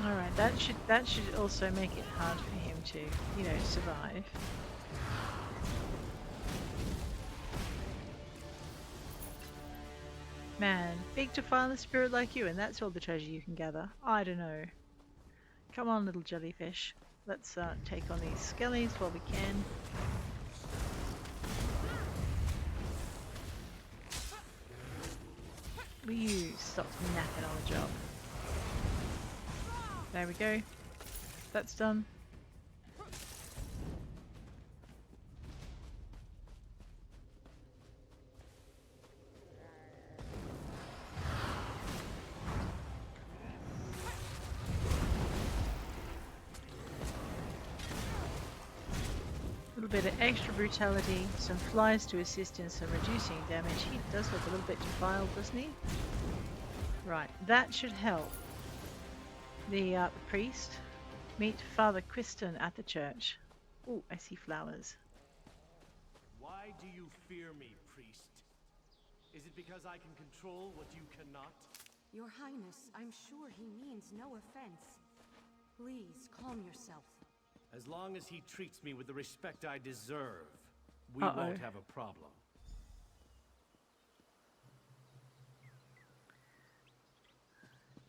Alright, that should also make it hard for him to, you know, survive. Man, big defiler spirit like you and that's all the treasure you can gather. I don't know. Come on, little jellyfish. Let's take on these skellies while we can. Will you stop napping on the job? There we go. That's done. A little bit of extra brutality, some flies to assist in some reducing damage. He does look a little bit defiled, doesn't he? Right, that should help. The priest. Meet Father Quiston at the church. Oh, I see flowers. Why do you fear me, priest? Is it because I can control what you cannot? Your Highness, I'm sure he means no offense. Please, calm yourself. As long as he treats me with the respect I deserve, we Uh-oh. won't have a problem.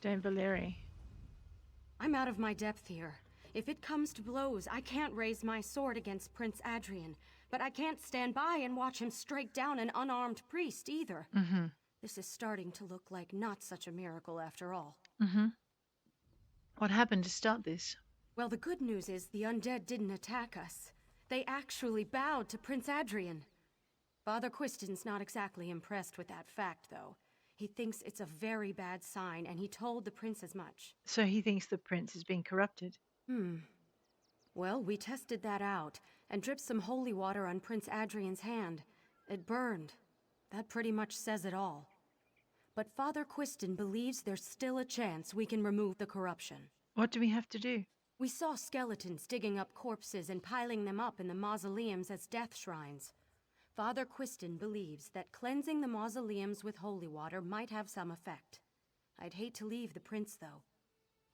Dame Valeri. I'm out of my depth here. If it comes to blows, I can't raise my sword against Prince Adrian, but I can't stand by and watch him strike down an unarmed priest either. This is starting to look like not such a miracle after all. What happened to start this? Well, the good news is the undead didn't attack us. They actually bowed to Prince Adrian. Father Quiston's not exactly impressed with that fact, though. He thinks it's a very bad sign, and he told the prince as much. So he thinks the prince is being corrupted. Well, we tested that out, and dripped some holy water on Prince Adrian's hand. It burned. That pretty much says it all. But Father Quiston believes there's still a chance we can remove the corruption. What do we have to do? We saw skeletons digging up corpses and piling them up in the mausoleums as death shrines. Father Quiston believes that cleansing the mausoleums with holy water might have some effect. I'd hate to leave the prince, though.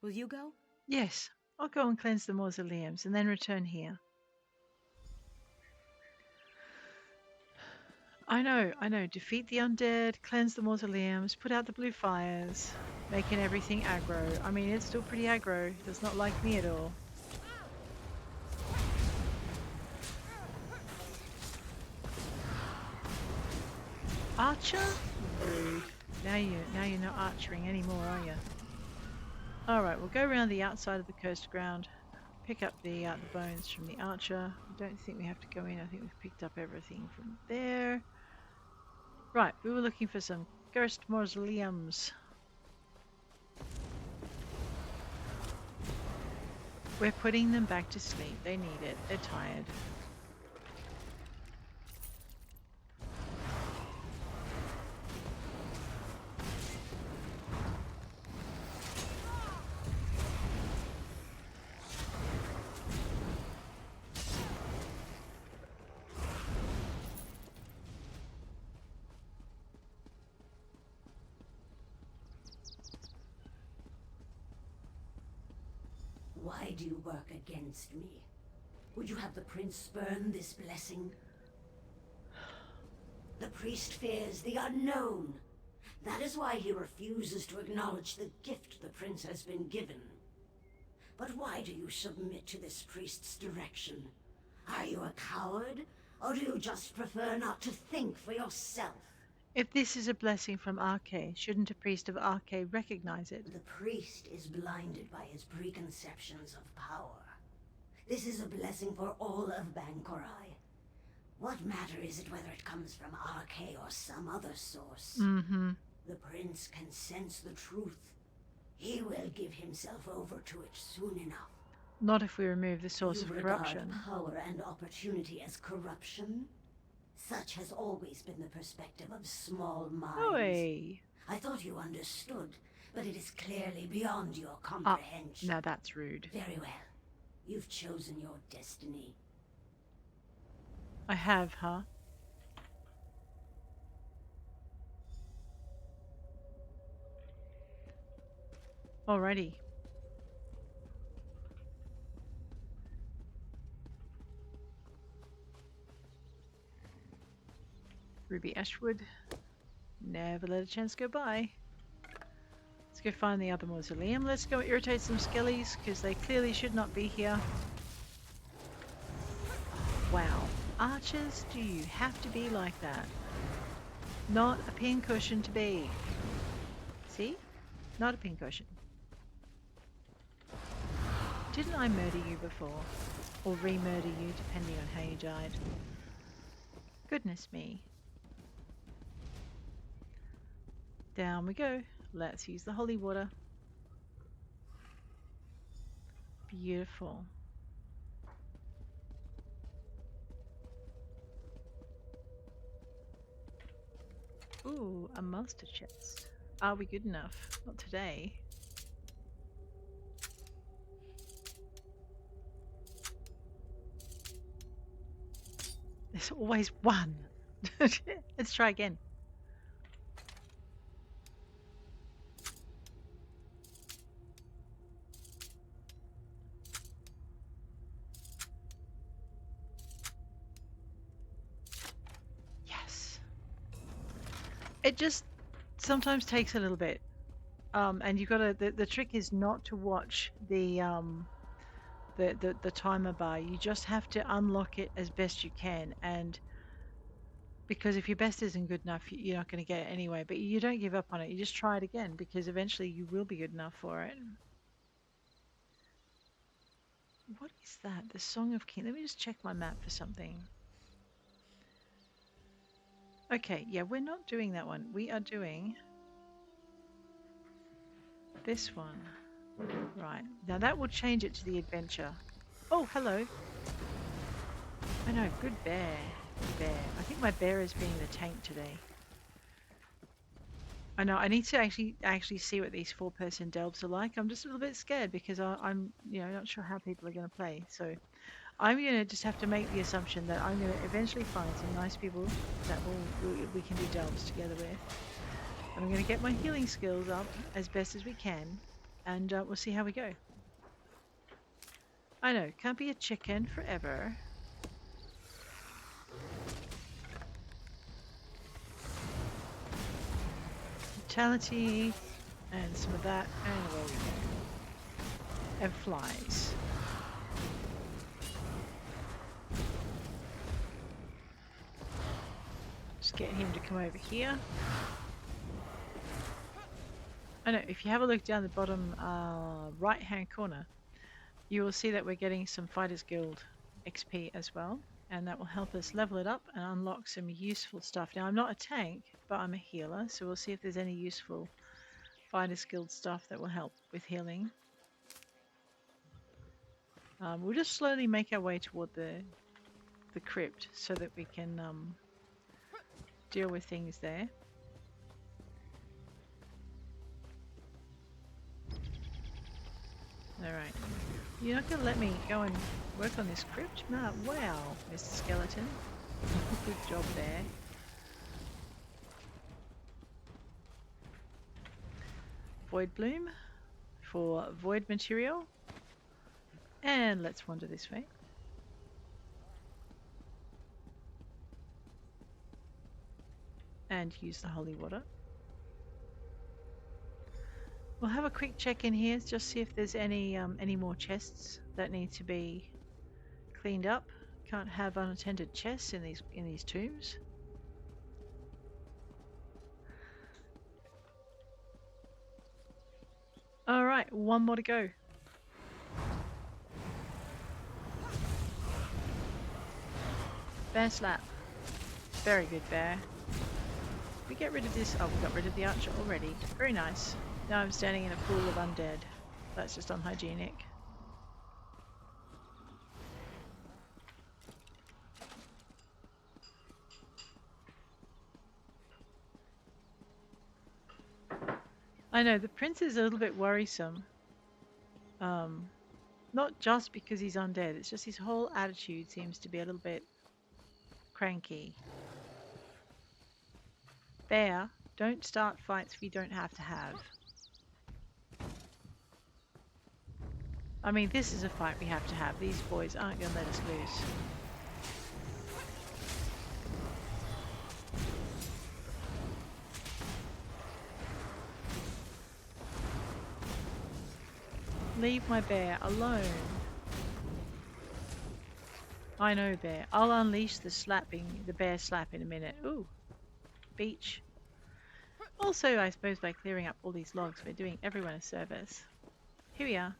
Will you go? Yes, I'll go and cleanse the mausoleums and then return here. I know. Defeat the undead, cleanse the mausoleums, put out the blue fires, making everything aggro. I mean, it's still pretty aggro. It does not like me at all. Archer? Rude. Now you're not archering anymore, are you? Alright, we'll go around the outside of the coast ground, pick up the bones from the archer. I don't think we have to go in. I think we've picked up everything from there. Right, we were looking for some ghost mausoleums. We're putting them back to sleep. They need it. They're tired. Why do you work against me? Would you have the prince spurn this blessing? The priest fears the unknown. That is why he refuses to acknowledge the gift the prince has been given. But why do you submit to this priest's direction? Are you a coward? Or do you just prefer not to think for yourself? If this is a blessing from Arche, shouldn't a priest of Arche recognize it? The priest is blinded by his preconceptions of power. This is a blessing for all of Bangkorai. What matter is it whether it comes from Arche or some other source? The prince can sense the truth. He will give himself over to it soon enough. Not if we remove the source of corruption. You regard power and opportunity as corruption? Such has always been the perspective of small minds. Oi! I thought you understood, but it is clearly beyond your comprehension. Now that's rude. Very well. You've chosen your destiny. I have, huh? Alrighty. Ruby Ashwood. Never let a chance go by. Let's go find the other mausoleum. Let's go irritate some skellies, because they clearly should not be here. Wow. Archers, do you have to be like that? Not a pincushion to be. See? Not a pincushion. Didn't I murder you before? Or re-murder you, depending on how you died? Goodness me. Down we go. Let's use the holy water. Beautiful. Ooh, a master chest. Are we good enough? Not today. There's always one. Let's try again. It just sometimes takes a little bit, and you've got to. The trick is not to watch the timer bar. You just have to unlock it as best you can, and because if your best isn't good enough, you're not going to get it anyway. But you don't give up on it. You just try it again, because eventually you will be good enough for it. What is that? The Song of King. Let me just check my map for something. Okay, yeah, we're not doing that one. We are doing this one. Right. Now that will change it to the adventure. Oh, hello. I know, good bear. Good bear. I think my bear is being the tank today. I know, I need to actually see what these 4-person delves are like. I'm just a little bit scared because I'm not sure how people are going to play. So I'm going to just have to make the assumption that I'm going to eventually find some nice people that we can do delves together with. And I'm going to get my healing skills up as best as we can, and we'll see how we go. I know, can't be a chicken forever. Vitality, and some of that, and away we go. And flies. Just get him to come over here. I know, if you have a look down the bottom right hand corner, you will see that we're getting some Fighters Guild XP as well, and that will help us level it up and unlock some useful stuff. Now, I'm not a tank, but I'm a healer, so we'll see if there's any useful Fighters Guild stuff that will help with healing. We'll just slowly make our way toward the crypt so that we can deal with things there. Alright. You're not going to let me go and work on this crypt? No, wow, Mr. Skeleton. Good job there. Void Bloom for void material. And let's wander this way. And use the holy water. We'll have a quick check in here, just see if there's any more chests that need to be cleaned up. Can't have unattended chests in these tombs. All right, one more to go. Bear slap. Very good bear. We get rid of this. Oh, we got rid of the archer already. Very nice. Now I'm standing in a pool of undead. That's just unhygienic. I know, the prince is a little bit worrisome. Not just because he's undead, it's just his whole attitude seems to be a little bit cranky. Bear, don't start fights we don't have to have. I mean, this is a fight we have to have. These boys aren't going to let us lose. Leave my bear alone. I know, bear. I'll unleash the bear slap in a minute. Ooh, beach. Also, I suppose by clearing up all these logs, we're doing everyone a service. Here we are.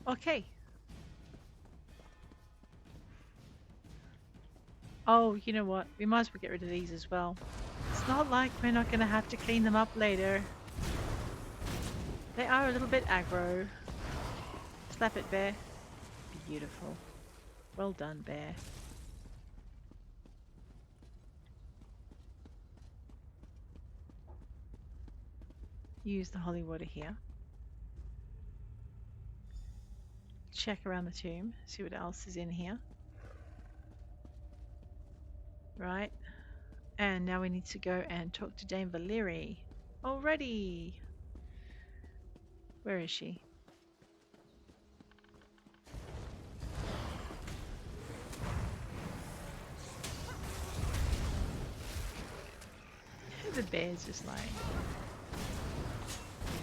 Okay. Oh, you know what? We might as well get rid of these as well. It's not like we're not going to have to clean them up later. They are a little bit aggro. Slap it, bear. Beautiful. Well done, bear. Use the holy water here. Check around the tomb, see what else is in here. Right. And now we need to go and talk to Dame Valeri. Already! Where is she? The bear's just like,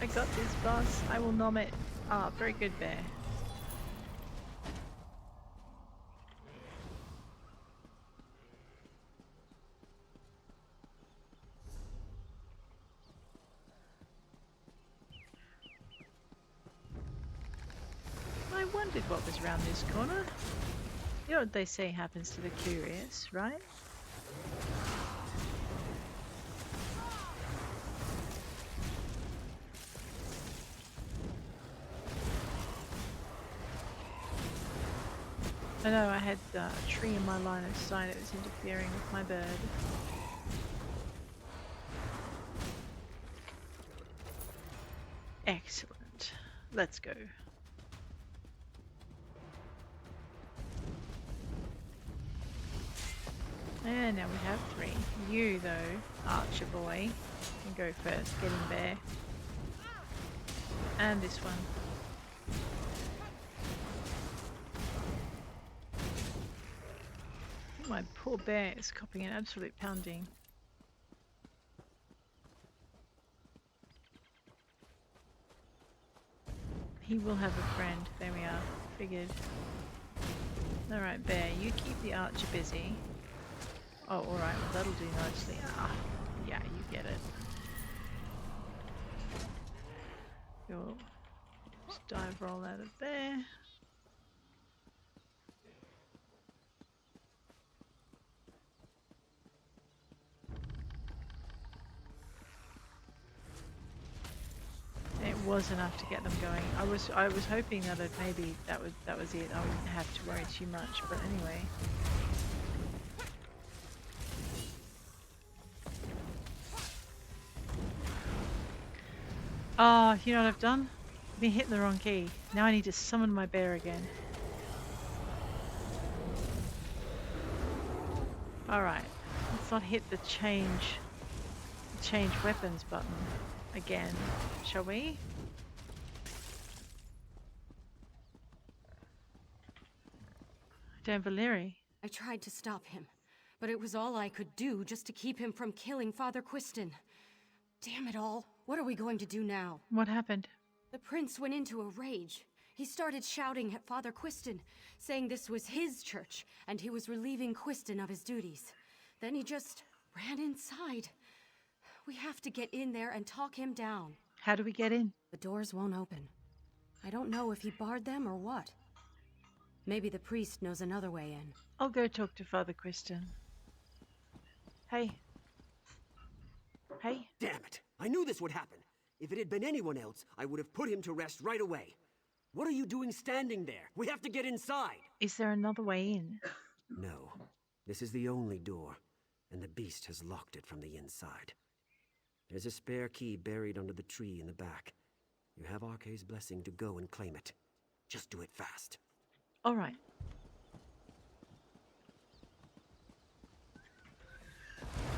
I got this, boss. I will nom it. Ah, very good, bear. I wondered what was around this corner. You know what they say happens to the curious, right? I know I had a tree in my line of sight that was interfering with my bird. Excellent. Let's go. And now we have 3. You, though, Archer boy, can go first. Get him there. And this one. My poor bear is copping an absolute pounding. He will have a friend. There we are. Figured. Alright, bear, you keep the archer busy. Oh, alright, well, that'll do nicely. Ah, yeah, you get it. You'll just dive roll out of there. It was enough to get them going. I was hoping that maybe that was it. I wouldn't have to worry too much, but anyway. Oh, you know what I've done? I've been hitting the wrong key. Now I need to summon my bear again. Alright, let's not hit the change weapons button again, shall we? Dame Valeri. I tried to stop him, but it was all I could do just to keep him from killing Father Quiston. Damn it all. What are we going to do now? What happened? The prince went into a rage. He started shouting at Father Quiston, saying this was his church, and he was relieving Quiston of his duties. Then he just ran inside. We have to get in there and talk him down. How do we get in? The doors won't open. I don't know if he barred them or what. Maybe the priest knows another way in. I'll go talk to Father Quiston. Hey. Hey. Damn it! I knew this would happen. If it had been anyone else, I would have put him to rest right away. What are you doing standing there? We have to get inside! Is there another way in? No. This is the only door, and the beast has locked it from the inside. There's a spare key buried under the tree in the back. You have Arkay's blessing to go and claim it. Just do it fast. All right.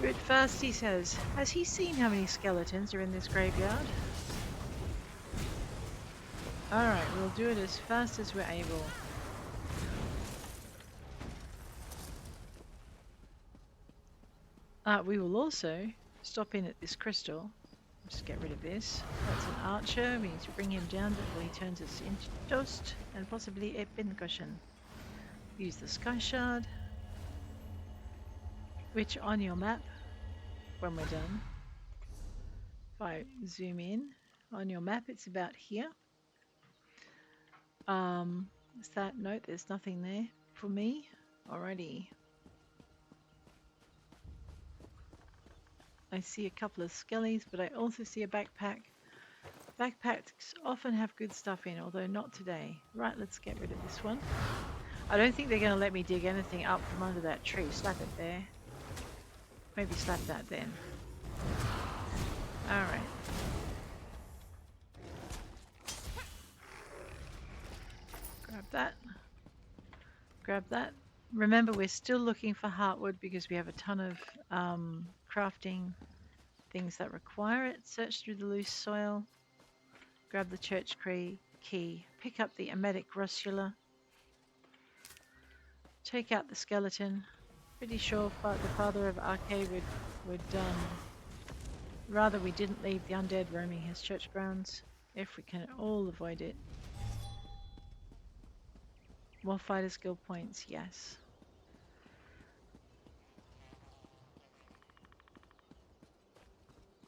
Do it fast, he says. Has he seen how many skeletons are in this graveyard? All right, we'll do it as fast as we're able. We will also stop in at this crystal. Just get rid of this. That's an archer. We need to bring him down before he turns us into toast and possibly Ep.142. Use the Skyshard, which on your map, when we're done, if I zoom in on your map, it's about here. Is that? No, there's nothing there for me. Alrighty. I see a couple of skellies, but I also see a backpack. Backpacks often have good stuff in, although not today. Right, let's get rid of this one. I don't think they're going to let me dig anything up from under that tree. Slap it there. Maybe slap that then. Alright. Grab that. Grab that. Remember, we're still looking for heartwood because we have a ton of crafting things that require it. Search through the loose soil. Grab the church key. Pick up the emetic rosula. Take out the skeleton. Pretty sure the father of Arkay would rather we didn't leave the undead roaming his church grounds. If we can at all avoid it. More fighter skill points, yes.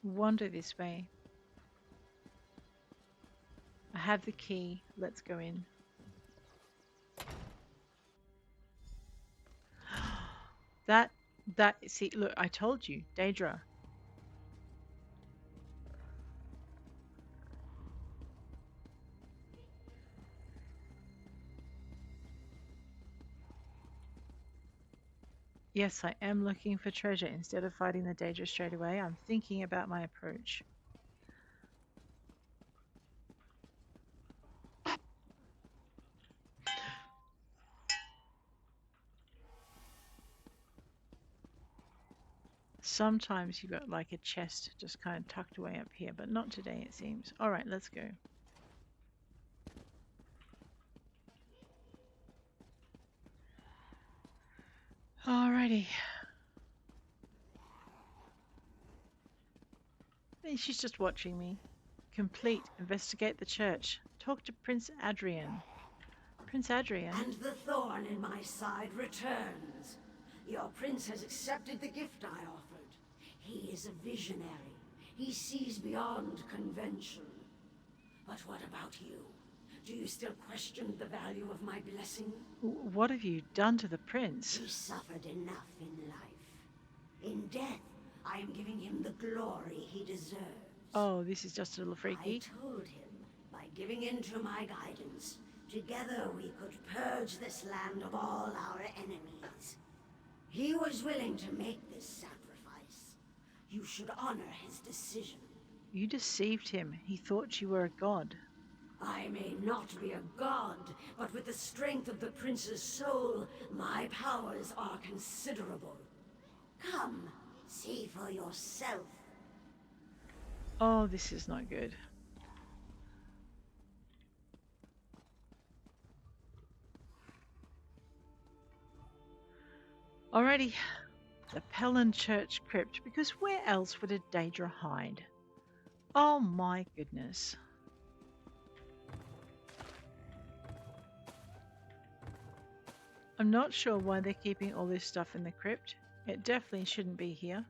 Wander this way. I have the key. Let's go in. See, look, I told you, Daedra. Yes, I am looking for treasure. Instead of fighting the Daedra straight away, I'm thinking about my approach. Sometimes you've got like a chest just kind of tucked away up here, but not today it seems. Alright, let's go. Alrighty. She's just watching me. Complete. Investigate the church. Talk to Prince Adrian. Prince Adrian? And the thorn in my side returns. Your prince has accepted the gift I offered. He is a visionary. He sees beyond convention. But what about you? Do you still question the value of my blessing? What have you done to the prince? He suffered enough in life. In death, I am giving him the glory he deserves. Oh, this is just a little freaky. I told him, by giving in to my guidance, together we could purge this land of all our enemies. He was willing to make this sacrifice. You should honor his decision. You deceived him. He thought you were a god. I may not be a god, but with the strength of the prince's soul, my powers are considerable. Come, see for yourself. Oh, this is not good. Alrighty, the Pelin Church crypt, because where else would a Daedra hide? Oh my goodness. I'm not sure why they're keeping all this stuff in the crypt. It definitely shouldn't be here.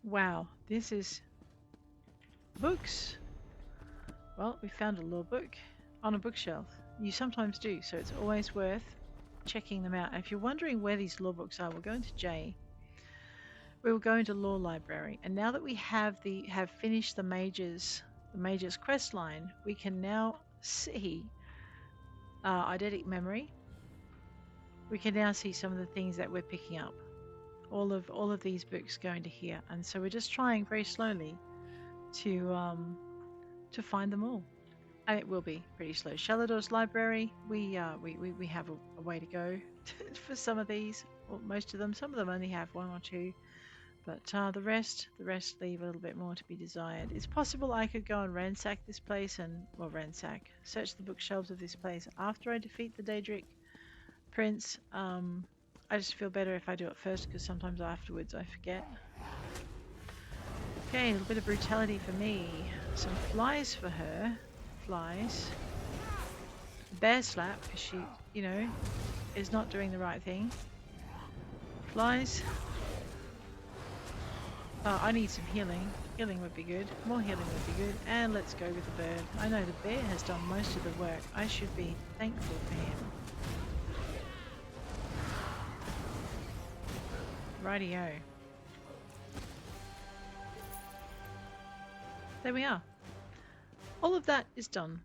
Wow, this is books. Well, we found a lore book on a bookshelf. You sometimes do, so it's always worth checking them out. And if you're wondering where these lore books are, we'll go into J. We will go into Lore Library, and now that we have finished the Mage's quest line, we can now see eidetic memory. We can now see some of the things that we're picking up. All of these books go into here, and so we're just trying very slowly to find them all, and it will be pretty slow. Shalador's Library, we have a way to go for some of these, or most of them. Some of them only have one or two, but the rest leave a little bit more to be desired. It's possible I could go and ransack this place search the bookshelves of this place after I defeat the Daedric prince. I just feel better if I do it first, because sometimes afterwards I forget. Okay, a little bit of brutality for me. Some flies for her. Flies. Bear slap, because she, you know, is not doing the right thing. Flies. Oh, I need some healing. Healing would be good. More healing would be good. And let's go with the bird. I know the bear has done most of the work. I should be thankful for him. Rightio. There we are. All of that is done.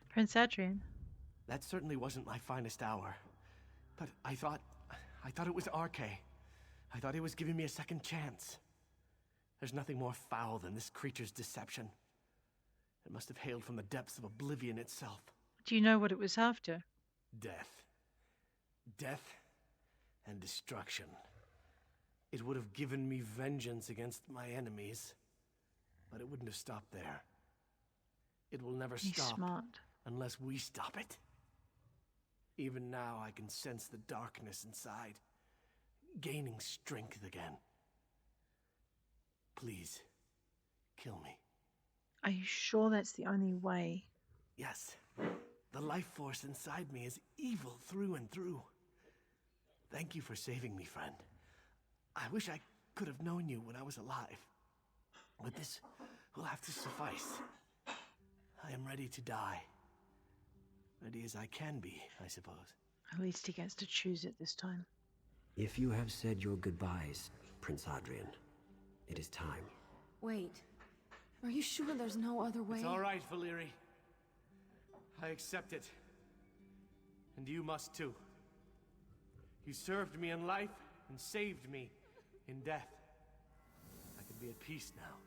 Prince Adrian. That certainly wasn't my finest hour. But I thought it was RK. I thought he was giving me a second chance. There's nothing more foul than this creature's deception. It must have hailed from the depths of oblivion itself. Do you know what it was after? Death. Death and destruction. It would have given me vengeance against my enemies, but it wouldn't have stopped there. It will never He's stop smart. unless we stop it. Even now I can sense the darkness inside, gaining strength again. Please, kill me. Are you sure that's the only way? Yes, the life force inside me is evil through and through. Thank you for saving me, friend. I wish I could have known you when I was alive. But this will have to suffice. I am ready to die. Ready as I can be, I suppose. At least he gets to choose it this time. If you have said your goodbyes, Prince Adrian, it is time. Wait. Are you sure there's no other way? It's all right, Valyri. I accept it. And you must too. You served me in life and saved me in death. I can be at peace now.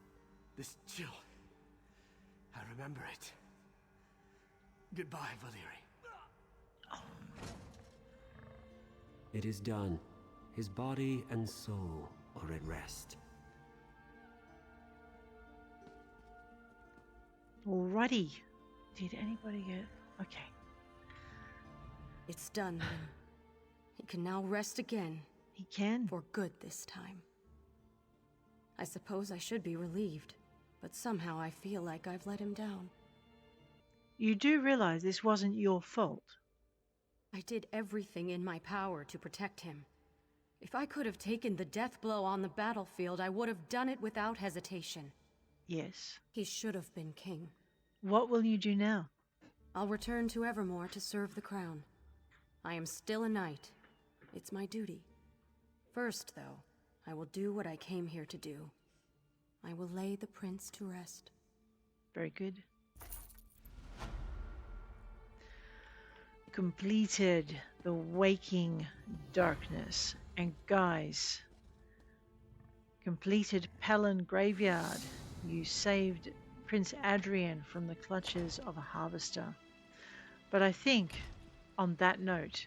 This chill, I remember it. Goodbye, Valyri. It is done. His body and soul are at rest. Alrighty. Did anybody get... Okay. It's done then. He can now rest again. He can. For good this time. I suppose I should be relieved, but somehow I feel like I've let him down. You do realize this wasn't your fault. I did everything in my power to protect him. If I could have taken the death blow on the battlefield, I would have done it without hesitation. Yes. He should have been king. What will you do now? I'll return to Evermore to serve the crown. I am still a knight. It's my duty. First, though, I will do what I came here to do. I will lay the prince to rest. Very good. Completed the Waking Darkness. And guys, completed Pelin Graveyard. You saved Prince Adrian from the clutches of a harvester. But I think, on that note,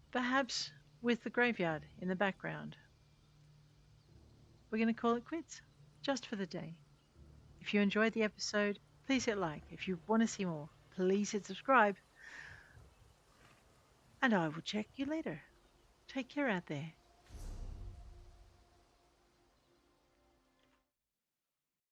perhaps with the graveyard in the background, we're going to call it quits, just for the day. If you enjoyed the episode, please hit like. If you want to see more, please hit subscribe. And I will check you later. Take care out there.